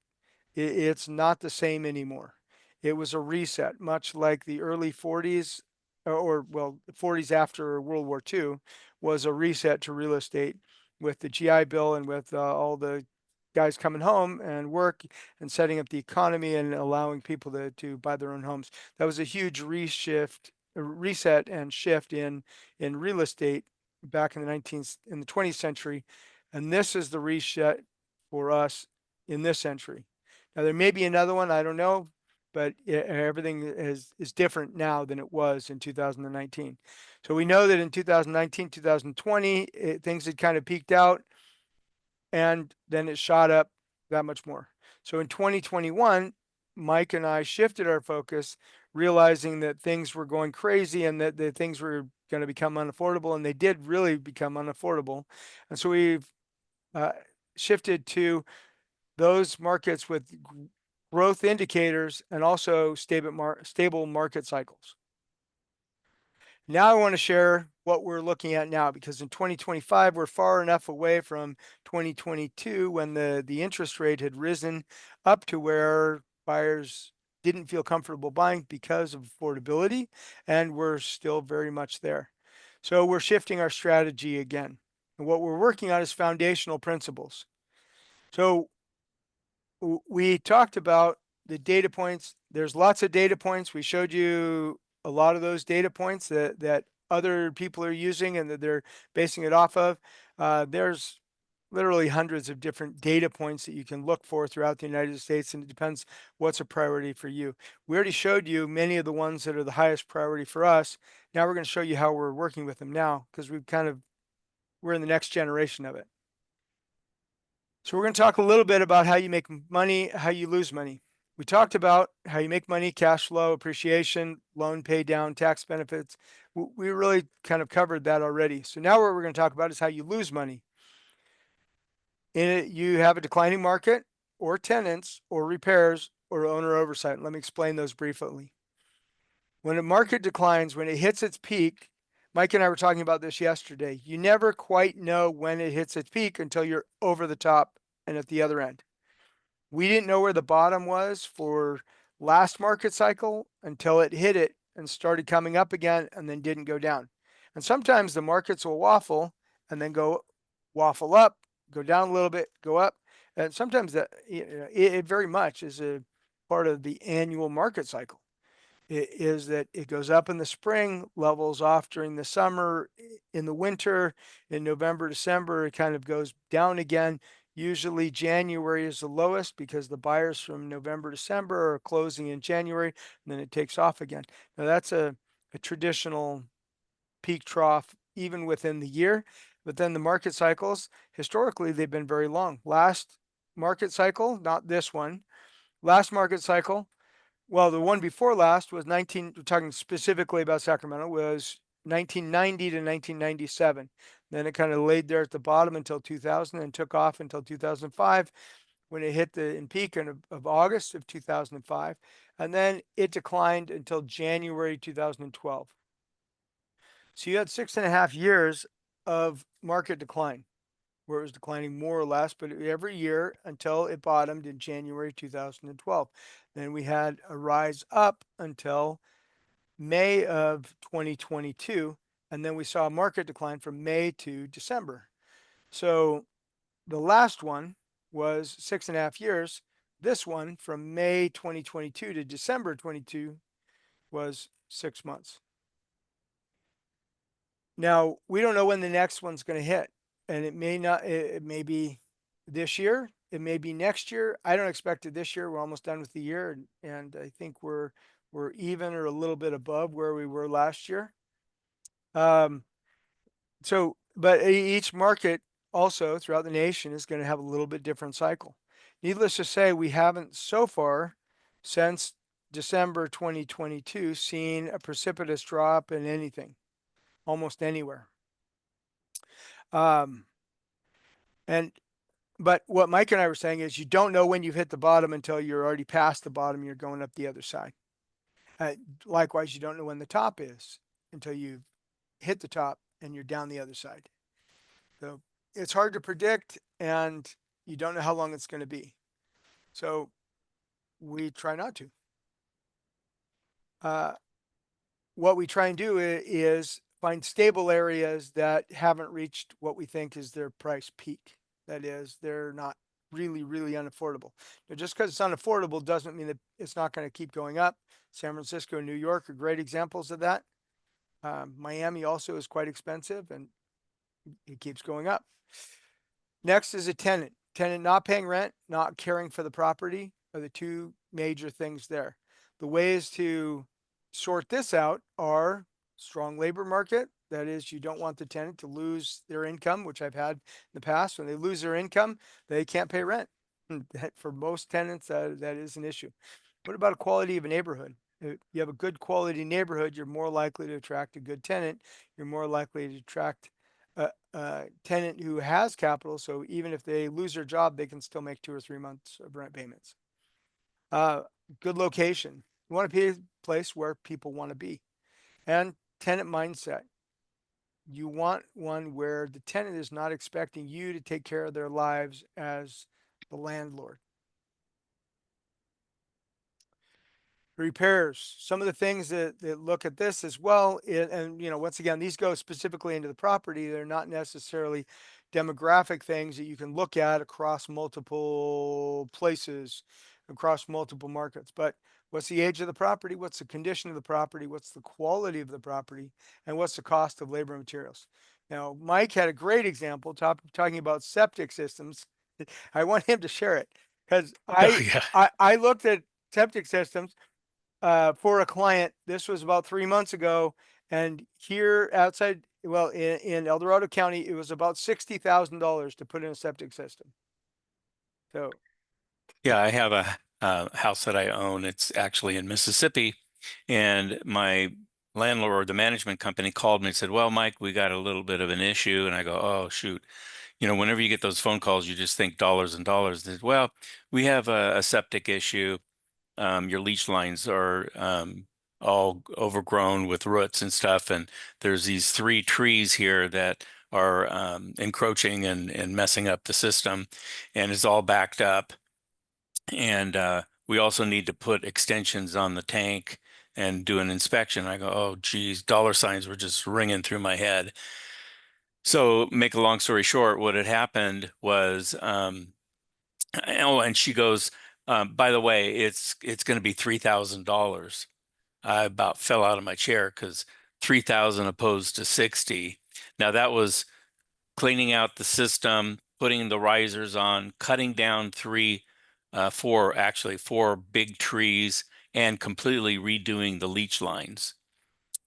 Speaker 1: It's not the same anymore. It was a reset, much like the early 40s, or well, the 40s after World War II was a reset to real estate with the GI Bill and with all the guys coming home and work and setting up the economy and allowing people to buy their own homes. That was a huge reset and shift in real estate back in the 20th century. And this is the reset for us in this century. Now there may be another one, I don't know, but everything is different now than it was in 2019. So we know that in 2019, 2020, things had kind of peaked out, and then it shot up that much more. So in 2021, Mike and I shifted our focus, realizing that things were going crazy and that the things were going to become unaffordable, and they did really become unaffordable. And so we've shifted to those markets with growth indicators and also stable market cycles. Now I want to share what we're looking at now, because in 2025, we're far enough away from 2022 when the interest rate had risen up to where buyers didn't feel comfortable buying because of affordability, and we're still very much there. So we're shifting our strategy again. And what we're working on is foundational principles. So we talked about the data points. There's lots of data points. We showed you a lot of those data points that other people are using and that they're basing it off of. There's literally hundreds of different data points that you can look for throughout the United States, and it depends what's a priority for you. We already showed you many of the ones that are the highest priority for us. Now we're going to show you how we're working with them now, because we're in the next generation of it. So we're going to talk a little bit about how you make money, how you lose money. We talked about how you make money, cash flow, appreciation, loan pay down, tax benefits. We really kind of covered that already. So now what we're going to talk about is how you lose money. You have a declining market, or tenants, or repairs, or owner oversight. Let me explain those briefly. When a market declines, when it hits its peak, Mike and I were talking about this yesterday. You never quite know when it hits its peak until you're over the top and at the other end. We didn't know where the bottom was for last market cycle until it hit it and started coming up again and then didn't go down. And sometimes the markets will waffle and then waffle up, go down a little bit, go up. And sometimes it very much is a part of the annual market cycle. It is that it goes up in the spring, levels off during the summer, in the winter, in November, December, it kind of goes down again. Usually January is the lowest because the buyers from November, December are closing in January, and then it takes off again. Now that's a traditional peak trough even within the year, but then the market cycles, historically, they've been very long. Last market cycle, not this one, last market cycle, well, the one before last was we're talking specifically about Sacramento, was 1990 to 1997. Then it kind of laid there at the bottom until 2000 and took off until 2005 when it hit the peak of August of 2005. And then it declined until January 2012. So you had 6.5 years of market decline, where it was declining more or less, but every year until it bottomed in January 2012. Then we had a rise up until May of 2022, and then we saw a market decline from May to December. So the last one was 6.5 years. This one from May 2022 to December 22 was 6 months. Now, we don't know when the next one's gonna hit, and it may not, it may be this year, it may be next year. I don't expect it this year. We're almost done with the year, and I think we're even or a little bit above where we were last year. So, but each market also throughout the nation is gonna have a little bit different cycle. Needless to say, we haven't so far since December 2022 seen a precipitous drop in anything, almost anywhere. And but what Mike and I were saying is you don't know when you've hit the bottom until you're already past the bottom. You're going up the other side. Likewise, you don't know when the top is until you've hit the top and you're down the other side. So it's hard to predict, and you don't know how long it's going to be. So we try not to. What we try and do is find stable areas that haven't reached what we think is their price peak. That is, they're not really, really unaffordable. Now, just because it's unaffordable doesn't mean that it's not going to keep going up. San Francisco and New York are great examples of that. Miami also is quite expensive, and it keeps going up. Next is a tenant. Tenant not paying rent, not caring for the property are the two major things there. The ways to sort this out are strong labor market. That is, you don't want the tenant to lose their income, which I've had in the past. When they lose their income, they can't pay rent. For most tenants, that is an issue. What about a quality of a neighborhood? If you have a good quality neighborhood, you're more likely to attract a good tenant. You're more likely to attract a tenant who has capital. So even if they lose their job, they can still make 2 or 3 months of rent payments. Good location. You want to be a place where people want to be. And tenant mindset. You want one where the tenant is not expecting you to take care of their lives as the landlord. Repairs. Some of the things that look at this as well, and once again, these go specifically into the property. They're not necessarily demographic things that you can look at across multiple places, across multiple markets. But what's the age of the property? What's the condition of the property? What's the quality of the property? And what's the cost of labor and materials? Now, Mike had a great example talking about septic systems. I want him to share it because I looked at septic systems for a client. This was about 3 months ago. And here outside, well, in El Dorado County, it was about $60,000 to put in a septic system. So,
Speaker 2: Yeah, I have a house that I own. It's actually in Mississippi, and my landlord, the management company, called me and said, "Well, Mike, we got a little bit of an issue." And I go, "Oh, shoot." Whenever you get those phone calls, you just think dollars and dollars. They said, "Well, we have a septic issue. Your leach lines are all overgrown with roots and stuff, and there's these 3 trees here that are encroaching and messing up the system, and it's all backed up. And we also need to put extensions on the tank and do an inspection." I go, "Oh, geez," dollar signs were just ringing through my head. So make a long story short, what had happened was, and she goes, "By the way, it's going to be $3,000. I about fell out of my chair because 3,000 opposed to 60. Now that was cleaning out the system, putting the risers on, cutting down 4 big trees, and completely redoing the leach lines.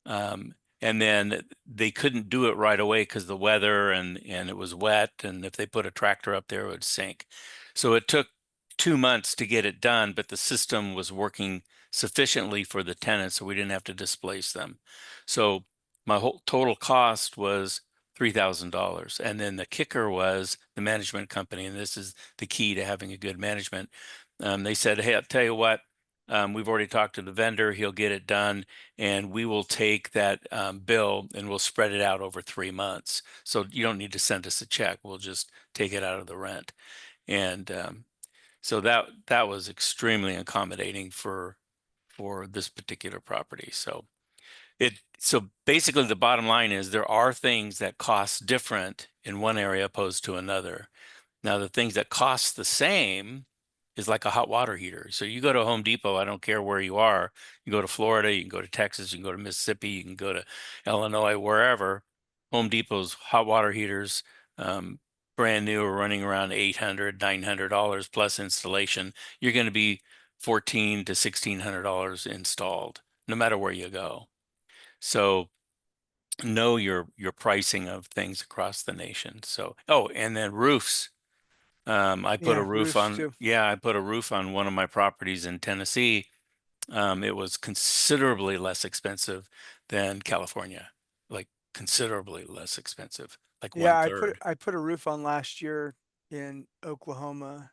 Speaker 2: And then they couldn't do it right away because the weather and it was wet, and if they put a tractor up there, it would sink. So it took 2 months to get it done, but the system was working sufficiently for the tenants, so we didn't have to displace them. So my whole total cost was $3,000. And then the kicker was the management company, and this is the key to having a good management. They said, "Hey, I'll tell you what, we've already talked to the vendor. He'll get it done, and we will take that bill and we'll spread it out over 3 months. So you don't need to send us a check. We'll just take it out of the rent." And so that was extremely accommodating for this particular property. So basically the bottom line is there are things that cost different in one area opposed to another. Now the things that cost the same is like a hot water heater. So you go to Home Depot, I don't care where you are. You go to Florida, you can go to Texas, you can go to Mississippi, you can go to Illinois, wherever. Home Depot's hot water heaters, brand new, are running around $800, $900 plus installation. You're going to be $1,400 to $1,600 installed, no matter where you go. So know your pricing of things across the nation. So, oh, and then roofs. I put
Speaker 1: Yeah,
Speaker 2: a roof
Speaker 1: roofs
Speaker 2: on,
Speaker 1: too.
Speaker 2: yeah, I put a roof on one of my properties in Tennessee. It was considerably less expensive than California, like considerably less expensive, like
Speaker 1: Yeah,
Speaker 2: one third.
Speaker 1: I put a roof on last year in Oklahoma,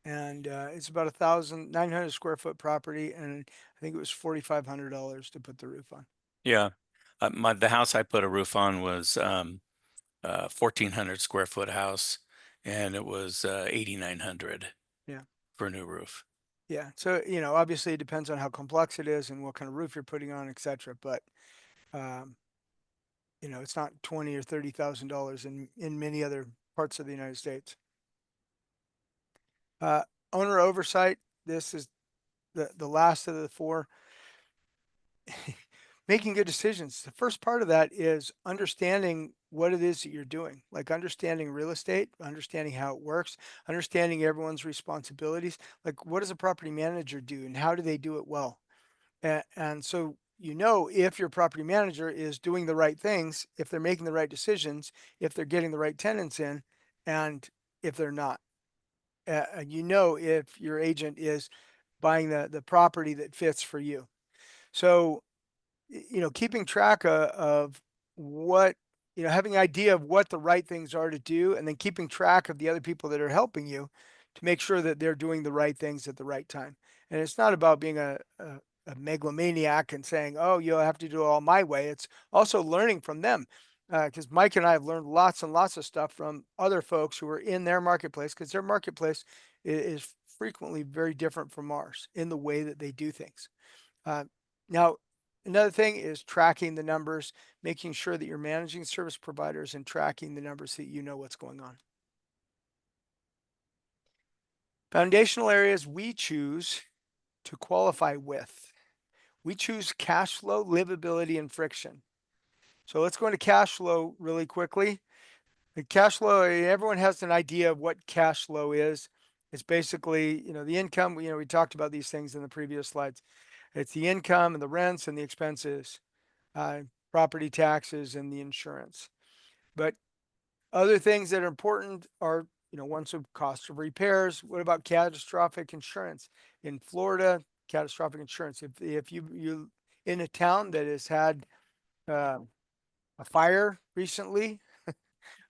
Speaker 1: and it's about 1,900 square foot property, and I think it was $4,500 to put the roof on.
Speaker 2: Yeah. The house I put a roof on was 1,400 square foot house, and it was 8,900
Speaker 1: Yeah.
Speaker 2: for a new roof.
Speaker 1: Yeah, so obviously it depends on how complex it is and what kind of roof you're putting on, etc. But um, it's not $20,000 or $30,000 in many other parts of the United States. Owner oversight. This is the last of the four. Making good decisions. The first part of that is understanding what it is that you're doing, like understanding real estate, understanding how it works, understanding everyone's responsibilities. Like, what does a property manager do and how do they do it well? And so, if your property manager is doing the right things, if they're making the right decisions, if they're getting the right tenants in, and if they're not. If your agent is buying the property that fits for you. So, keeping track of what, having an idea of what the right things are to do, and then keeping track of the other people that are helping you to make sure that they're doing the right things at the right time. And it's not about being a megalomaniac and saying, oh, you'll have to do it all my way. It's also learning from them. Because Mike and I have learned lots and lots of stuff from other folks who are in their marketplace, because their marketplace is frequently very different from ours in the way that they do things. Now, another thing is tracking the numbers, making sure that you're managing service providers and tracking the numbers so that you know what's going on. Foundational areas we choose to qualify with. We choose cash flow, livability, and friction. So let's go into cash flow really quickly. The cash flow, everyone has an idea of what cash flow is. It's basically, the income. We talked about these things in the previous slides. It's the income and the rents and the expenses, property taxes and the insurance. But other things that are important are, ones of cost of repairs. What about catastrophic insurance? In Florida, catastrophic insurance. If you in a town that has had a fire recently,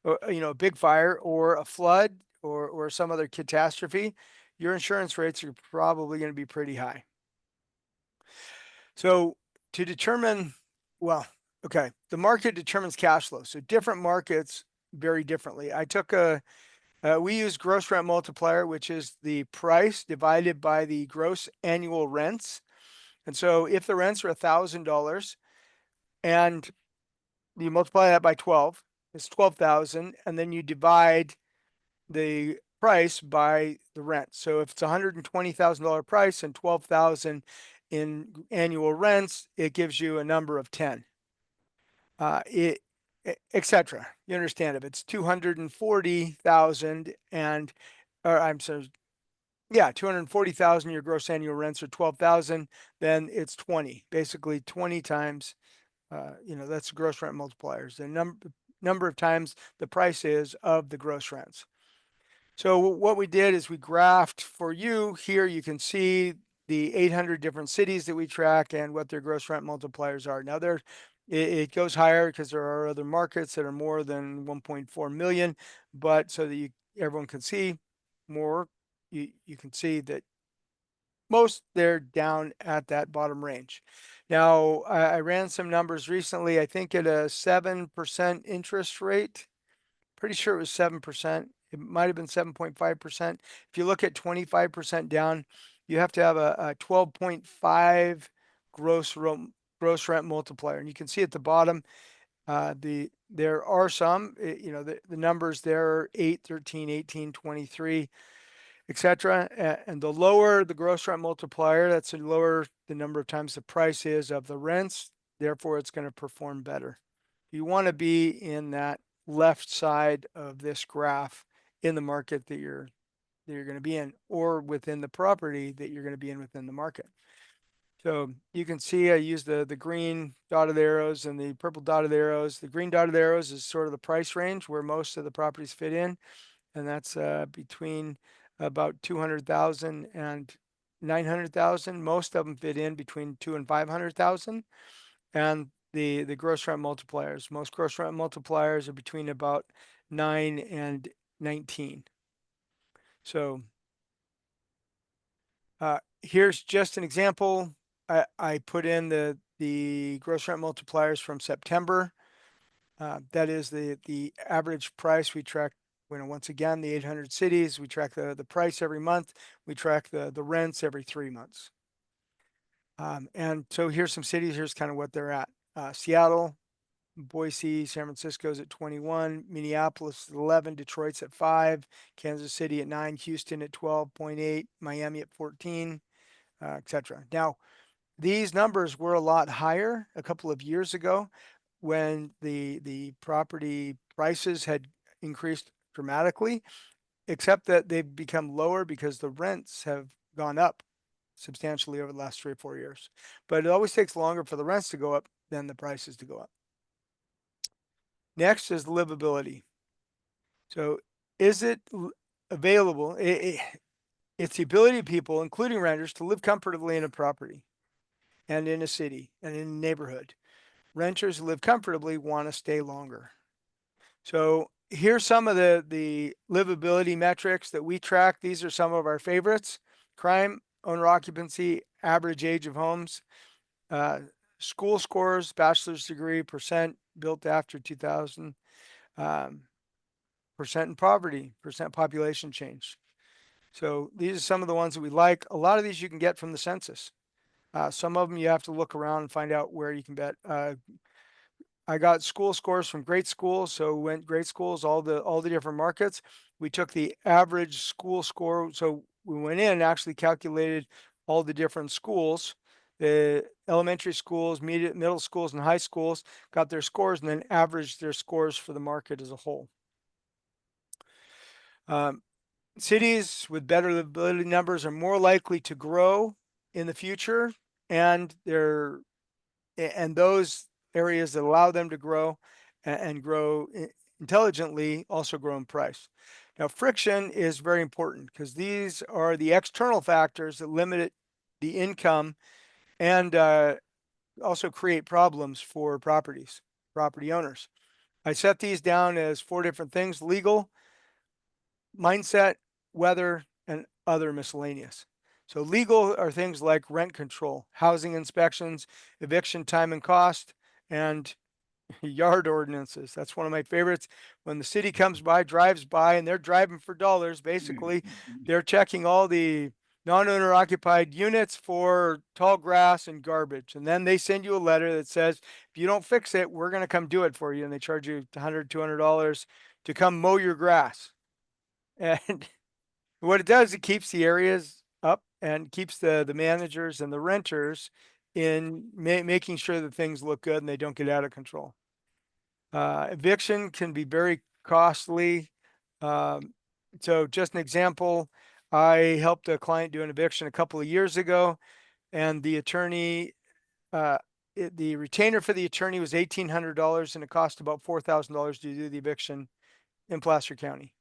Speaker 1: or, a big fire or a flood or some other catastrophe, your insurance rates are probably going to be pretty high. So to determine, the market determines cash flow. So different markets vary differently. We use gross rent multiplier, which is the price divided by the gross annual rents. And so if the rents are $1,000 and you multiply that by 12, it's 12,000, and then you divide the price by the rent. So if it's $120,000 price and 12,000 in annual rents, it gives you a number of 10. Etc. You understand, if it's 240,000 or I'm sorry, 240,000, your gross annual rents are 12,000, then it's 20, basically 20 times, that's gross rent multipliers. The number of times the price is of the gross rents. So what we did is we graphed for you here. You can see the 800 different cities that we track and what their gross rent multipliers are. Now it goes higher because there are other markets that are more than 1.4 million, but so that everyone can see more, you can see that most they're down at that bottom range. Now I ran some numbers recently. I think at a 7% interest rate, pretty sure it was 7%. It might have been 7.5%. If you look at 25% down, you have to have a 12.5 gross rent multiplier. And you can see at the bottom, there are some, the numbers there are 8, 13, 18, 23, etc. And the lower the gross rent multiplier, that's the lower the number of times the price is of the rents. Therefore, it's going to perform better. You want to be in that left side of this graph in the market that you're going to be in, or within the property that you're going to be in within the market. So you can see I use the green dotted arrows and the purple dotted arrows. The green dotted arrows is sort of the price range where most of the properties fit in, and that's between about 200,000 and 900,000. Most of them fit in between 2 and 500,000. And the gross rent multipliers. Most gross rent multipliers are between about 9 and 19. So here's just an example. I put in the gross rent multipliers from September. That is the average price. We track, once again, the 800 cities. We track the price every month. We track the rents every 3 months. And so here's some cities. Here's kind of what they're at. Seattle, Boise, San Francisco's at 21, Minneapolis at 11, Detroit's at 5, Kansas City at 9, Houston at 12.8, Miami at 14, etc. Now, these numbers were a lot higher a couple of years ago when the property prices had increased dramatically, except that they've become lower because the rents have gone up substantially over the last 3 or 4 years. But it always takes longer for the rents to go up than the prices to go up. Next is livability. So is it available? It's the ability of people, including renters, to live comfortably in a property and in a city and in a neighborhood. Renters who live comfortably want to stay longer. So here's some of the livability metrics that we track. These are some of our favorites: crime, owner occupancy, average age of homes, school scores, bachelor's degree, percent built after 2000, percent in poverty, percent population change. So these are some of the ones that we like. A lot of these you can get from the census. Some of them you have to look around and find out where you can get. I got school scores from Great Schools, so went Great Schools, all the different markets. We took the average school score, so we went in and actually calculated all the different schools, the elementary schools, middle schools, and high schools, got their scores, and then averaged their scores for the market as a whole. Cities with better livability numbers are more likely to grow in the future, and those areas that allow them to grow and grow intelligently also grow in price. Now, friction is very important because these are the external factors that limit the income and also create problems for property owners. I set these down as 4 different things: legal, mindset, weather, and other miscellaneous. So legal are things like rent control, housing inspections, eviction time and cost, and yard ordinances. That's one of my favorites. When the city comes by, drives by, and they're driving for dollars, basically, they're checking all the non-owner occupied units for tall grass and garbage. And then they send you a letter that says, if you don't fix it, we're going to come do it for you. And they charge you $100, $200 to come mow your grass. And what it does, it keeps the areas up and keeps the managers and the renters in making sure that things look good and they don't get out of control. Eviction can be very costly. So just an example, I helped a client do an eviction a couple of years ago, and the attorney, the retainer for the attorney was $1,800, and it cost about $4,000 to do the eviction in Placer County.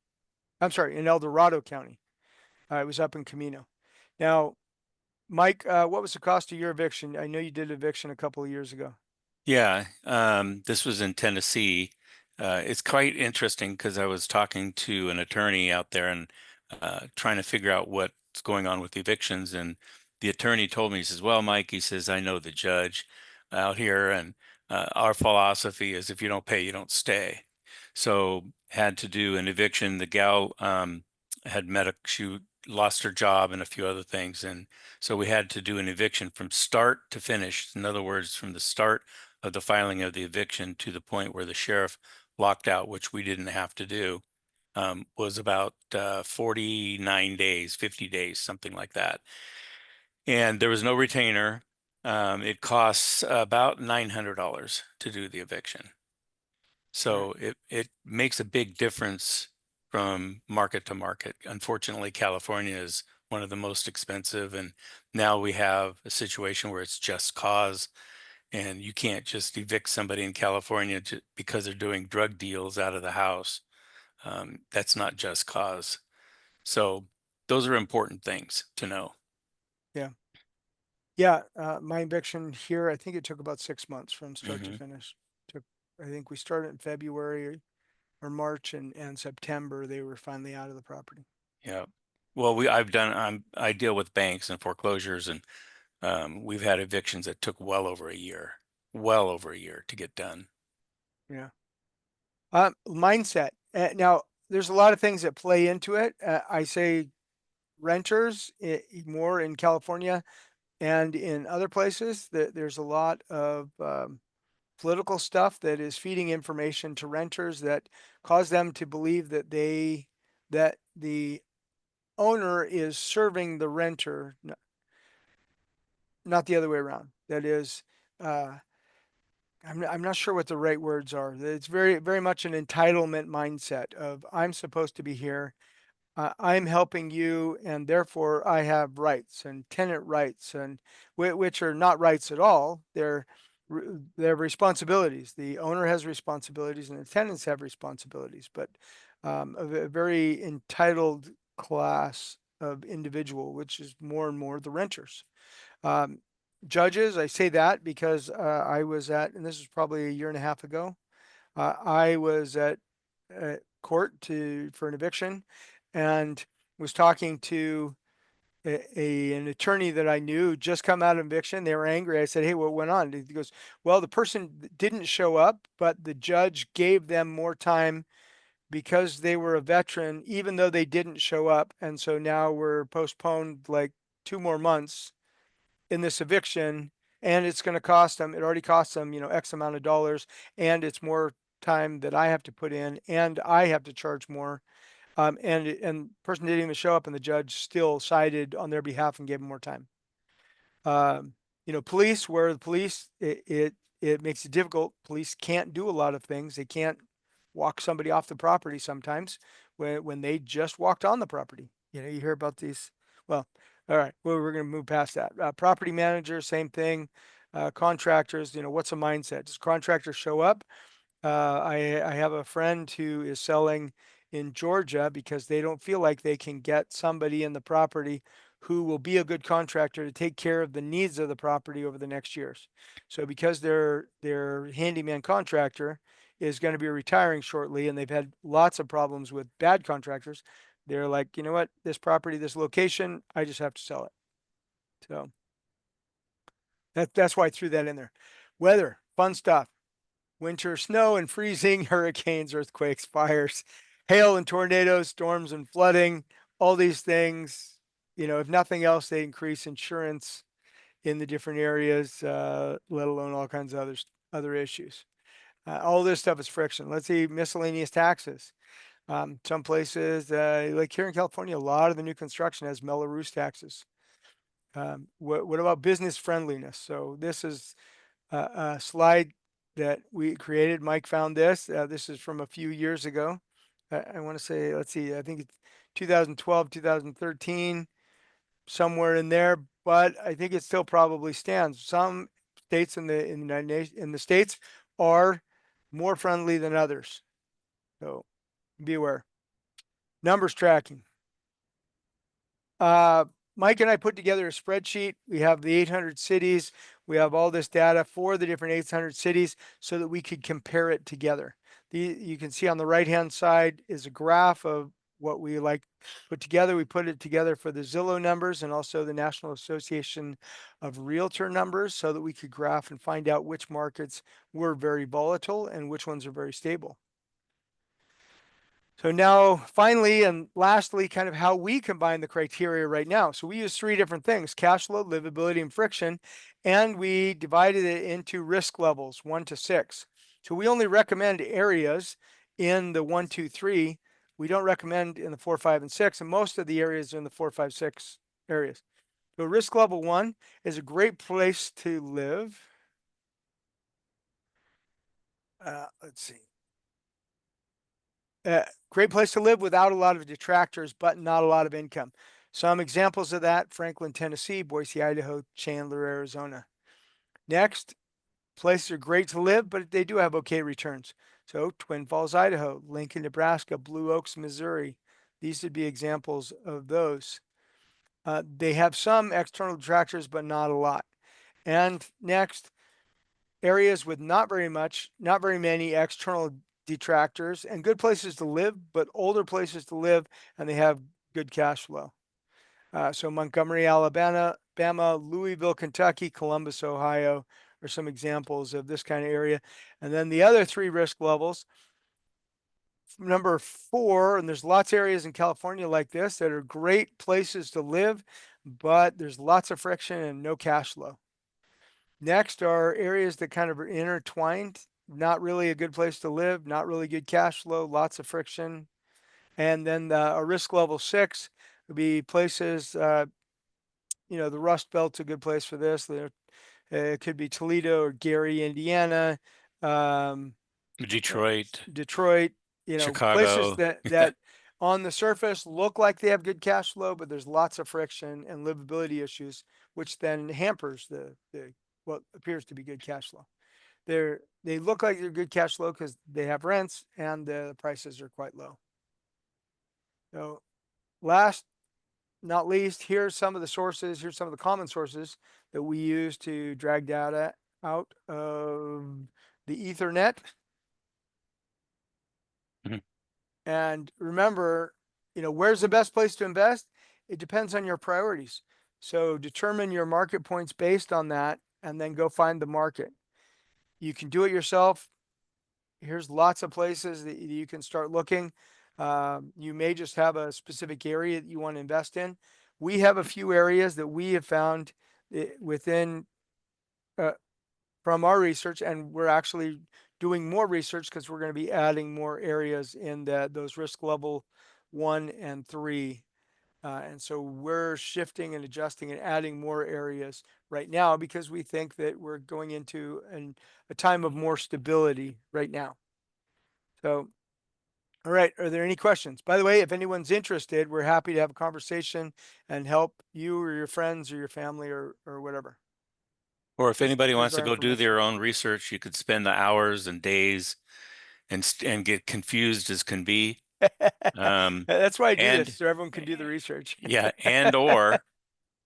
Speaker 1: I'm sorry, in El Dorado County. It was up in Camino. Now, Mike, what was the cost of your eviction? I know you did eviction a couple of years ago.
Speaker 2: Yeah, this was in Tennessee. It's quite interesting because I was talking to an attorney out there and trying to figure out what's going on with the evictions. And the attorney told me, he says, well, Mike, he says, I know the judge out here, and our philosophy is if you don't pay, you don't stay. So had to do an eviction. The gal had she lost her job and a few other things. And so we had to do an eviction from start to finish. In other words, from the start of the filing of the eviction to the point where the sheriff locked out, which we didn't have to do, was about 49 days, 50 days, something like that. And there was no retainer. It costs about $900 to do the eviction. So it makes a big difference from market to market. Unfortunately, California is one of the most expensive, and now we have a situation where it's just cause, and you can't just evict somebody in California because they're doing drug deals out of the house. That's not just cause. So those are important things to know.
Speaker 1: Yeah, my eviction here, I think it took about 6 months from start to
Speaker 2: Mhm.
Speaker 1: finish. I think we started in February or March, and September, they were finally out of the property.
Speaker 2: Yeah. Well, I deal with banks and foreclosures, and we've had evictions that took well over a year to get done.
Speaker 1: Yeah. Mindset. Now, there's a lot of things that play into it. I say renters more in California and in other places that there's a lot of political stuff that is feeding information to renters that cause them to believe that that the owner is serving the renter, not the other way around. That is, uh, I'm not sure what the right words are. It's very much an entitlement mindset of I'm supposed to be here. I'm helping you, and therefore I have rights and tenant rights, and which are not rights at all. They're responsibilities. The owner has responsibilities, and the tenants have responsibilities. But a very entitled class of individual, which is more and more the renters. Um, Judges, I say that because I was at, and this was probably a year and a half ago. I was at court for an eviction, and was talking to an attorney that I knew who'd just come out of eviction. They were angry. I said, "Hey, what went on?" He goes, "Well, the person didn't show up, but the judge gave them more time because they were a veteran, even though they didn't show up, and so now we're postponed like 2 more months in this eviction, and it's going to cost them. It already costs them, X amount of dollars, and it's more time that I have to put in, and I have to charge more." And person didn't even show up, and the judge still sided on their behalf and gave them more time. Police, where the police, it makes it difficult. Police can't do a lot of things. They can't walk somebody off the property sometimes when they just walked on the property. You hear about these. Well, all right. Well, we're going to move past that. Property manager, same thing. Contractors, what's a mindset? Does contractors show up? I have a friend who is selling in Georgia because they don't feel like they can get somebody in the property who will be a good contractor to take care of the needs of the property over the next years. So because their handyman contractor is going to be retiring shortly, and they've had lots of problems with bad contractors, they're like, you know what, this property, this location, I just have to sell it. So that's why I threw that in there. Weather, fun stuff. Winter, snow and freezing, hurricanes, earthquakes, fires, hail and tornadoes, storms and flooding, all these things. If nothing else, they increase insurance in the different areas, let alone all kinds of other issues. All this stuff is friction. Let's see, miscellaneous taxes. Some places, like here in California, a lot of the new construction has Mello-Roos taxes. What about business friendliness? So this is a slide that we created. Mike found this. This is from a few years ago. I want to say, let's see, I think it's 2012, 2013, somewhere in there, but I think it still probably stands. Some states in the States are more friendly than others. So be aware. Numbers tracking. Mike and I put together a spreadsheet. We have the 800 cities. We have all this data for the different 800 cities so that we could compare it together. You can see on the right-hand side is a graph of what we put together. We put it together for the Zillow numbers and also the National Association of Realtor numbers so that we could graph and find out which markets were very volatile and which ones are very stable. So now, finally, and lastly, kind of how we combine the criteria right now. So we use 3 different things: cash flow, livability, and friction. And we divided it into risk levels, 1 to 6. So we only recommend areas in the 1, 2, 3. We don't recommend in the 4, 5, and 6. And most of the areas are in the 4, 5, 6 areas. So risk level 1 is a great place to live. Let's see. great place to live without a lot of detractors, but not a lot of income. Some examples of that: Franklin, Tennessee; Boise, Idaho; Chandler, Arizona. Next, places are great to live, but they do have okay returns. So Twin Falls, Idaho; Lincoln, Nebraska; Blue Oaks, Missouri. These would be examples of those. They have some external detractors, but not a lot. And next, areas with not very many external detractors and good places to live, but older places to live, and they have good cash flow. So Montgomery, Alabama, Louisville, Kentucky; Columbus, Ohio are some examples of this kind of area. And then the other 3 risk levels. Number 4, and there's lots of areas in California like this that are great places to live, but there's lots of friction and no cash flow. Next are areas that kind of are intertwined, not really a good place to live, not really good cash flow, lots of friction. And then a risk level 6 would be places, the Rust Belt's a good place for this. It could be Toledo or Gary, Indiana,
Speaker 2: Detroit,
Speaker 1: Detroit, places
Speaker 2: Chicago.
Speaker 1: that on the surface look like they have good cash flow, but there's lots of friction and livability issues, which then hampers the what appears to be good cash flow. They look like they're good cash flow because they have rents and the prices are quite low. So last, not least, here's some of the sources. Here's some of the common sources that we use to drag data out of the Ethernet.
Speaker 2: Mhm.
Speaker 1: And remember, where's the best place to invest? It depends on your priorities. So determine your market points based on that, and then go find the market. You can do it yourself. Here's lots of places that you can start looking. You may just have a specific area that you want to invest in. We have a few areas that we have found within from our research, and we're actually doing more research because we're going to be adding more areas in those risk level 1 and 3. And so we're shifting and adjusting and adding more areas right now because we think that we're going into a time of more stability right now. So, all right, are there any questions? By the way, if anyone's interested, we're happy to have a conversation and help you or your friends or your family or whatever.
Speaker 2: Or if anybody
Speaker 1: Here's
Speaker 2: wants to
Speaker 1: our
Speaker 2: go do
Speaker 1: information.
Speaker 2: their own research, you could spend the hours and days and get confused as can be.
Speaker 1: That's why I do
Speaker 2: and-
Speaker 1: this, so everyone can do the research.
Speaker 2: Yeah, and or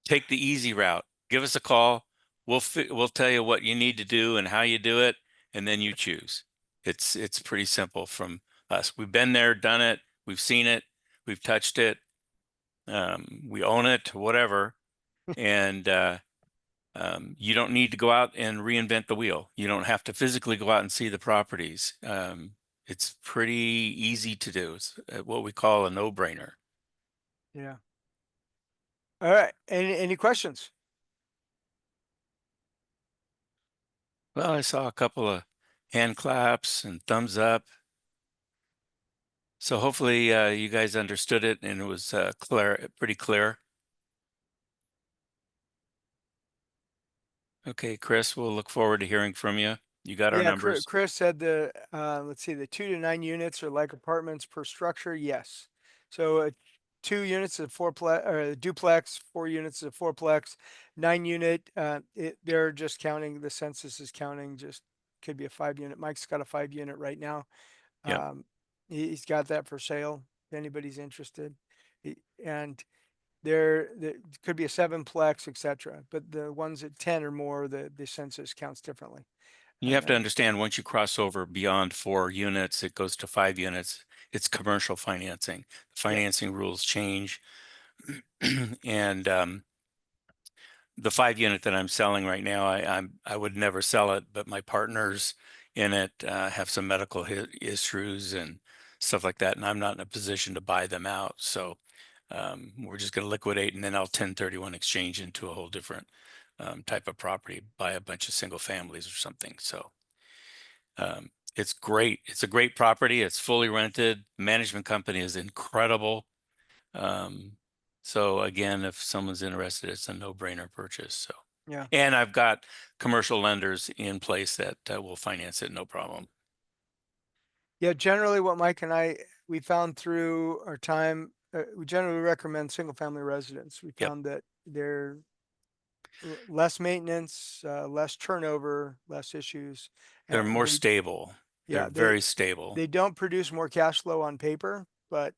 Speaker 2: take the easy route. Give us a call. We'll tell you what you need to do and how you do it, and then you choose. It's pretty simple from us. We've been there, done it. We've seen it. We've touched it. We own it, whatever. And you don't need to go out and reinvent the wheel. You don't have to physically go out and see the properties. It's pretty easy to do. It's what we call a no-brainer.
Speaker 1: Yeah. All right. Any questions?
Speaker 2: Well, I saw a couple of hand claps and thumbs up. So hopefully you guys understood it and it was pretty clear. Okay, Chris, we'll look forward to hearing from you. You got our numbers.
Speaker 1: Chris said let's see, the 2 to 9 units are like apartments per structure. Yes. So 2 units is a fourplex, or a duplex, 4 units is a fourplex, 9 unit. They're just counting. The census is counting. Just could be a 5 unit. Mike's got a 5 unit right now.
Speaker 2: Yep.
Speaker 1: He's got that for sale if anybody's interested. And there could be a 7-plex, etc. But the ones at 10 or more, the census counts differently.
Speaker 2: You have to understand once you cross over beyond 4 units, it goes to 5 units. It's commercial financing. Financing rules change. And the 5 unit that I'm selling right now, I would never sell it, but my partners in it have some medical issues and stuff like that, and I'm not in a position to buy them out. So we're just going to liquidate, and then I'll 1031 exchange into a whole different type of property, buy a bunch of single families or something. So it's great. It's a great property. It's fully rented. Management company is incredible. So again, if someone's interested, it's a no-brainer purchase. So
Speaker 1: Yeah.
Speaker 2: and I've got commercial lenders in place that will finance it, no problem.
Speaker 1: Yeah, generally what Mike and we found through our time, we generally recommend single family residents. We
Speaker 2: Yep.
Speaker 1: found that they're less maintenance, less turnover, less issues.
Speaker 2: They're
Speaker 1: and
Speaker 2: more
Speaker 1: they-
Speaker 2: stable.
Speaker 1: Yeah,
Speaker 2: They're very stable.
Speaker 1: They don't produce more cash flow on paper, but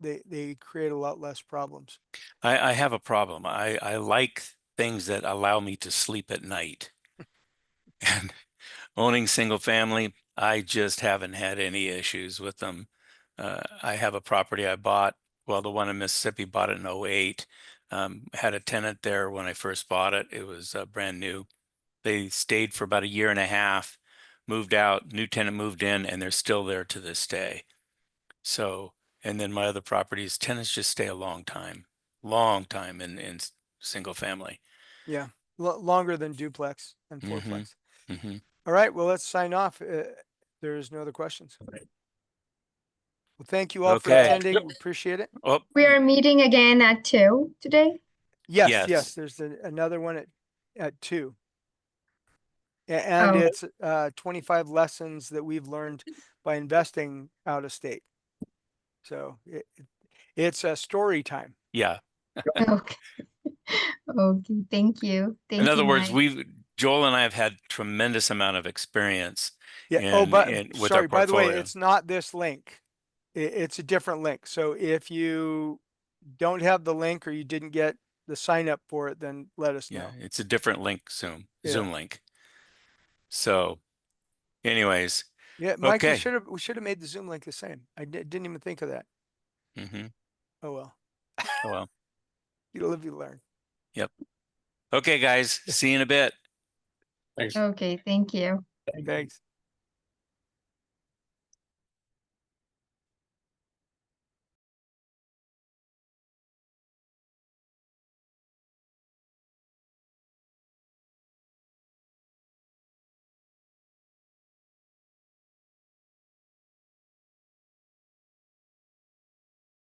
Speaker 1: they create a lot less problems.
Speaker 2: I have a problem. I like things that allow me to sleep at night. And owning single family, I just haven't had any issues with them. I have a property I bought, well, the one in Mississippi, bought it in '08. Had a tenant there when I first bought it. It was brand new. They stayed for about a year and a half, moved out, new tenant moved in, and they're still there to this day. So, and then my other properties, tenants just stay a long time in single family.
Speaker 1: Yeah, longer than duplex and
Speaker 2: Mhm.
Speaker 1: fourplex.
Speaker 2: Hmm.
Speaker 1: All right, well, let's sign off. There's no other questions. Well, thank you all for
Speaker 2: Okay.
Speaker 1: attending. We appreciate it.
Speaker 2: Oh,
Speaker 8: We are meeting again at 2 today.
Speaker 1: Yes,
Speaker 2: Yes.
Speaker 1: there's another one at 2. And
Speaker 8: Oh.
Speaker 1: it's 25 lessons that we've learned by investing out of state. So it's a story time.
Speaker 2: yeah.
Speaker 8: Okay. Okay, thank you. Thank
Speaker 2: In other
Speaker 8: you,
Speaker 2: words,
Speaker 8: Mike.
Speaker 2: Joel and I have had tremendous amount of experience.
Speaker 1: Yeah. Oh,
Speaker 2: in-
Speaker 1: but
Speaker 2: with our
Speaker 1: sorry, by the way,
Speaker 2: portfolio.
Speaker 1: it's not this link. It's a different link. So if you don't have the link or you didn't get the sign up for it, then let us know.
Speaker 2: Yeah, it's a different link,
Speaker 1: Yeah.
Speaker 2: Zoom link. So anyways,
Speaker 1: Yeah, Mike, we
Speaker 2: Okay.
Speaker 1: should have made the Zoom link the same. I didn't even think of that.
Speaker 2: mhm.
Speaker 1: Oh well,
Speaker 2: Oh, well,
Speaker 1: you live, you learn.
Speaker 2: okay, guys, see you in a bit.
Speaker 6: Thanks.
Speaker 8: Okay, thank you.
Speaker 1: Thanks.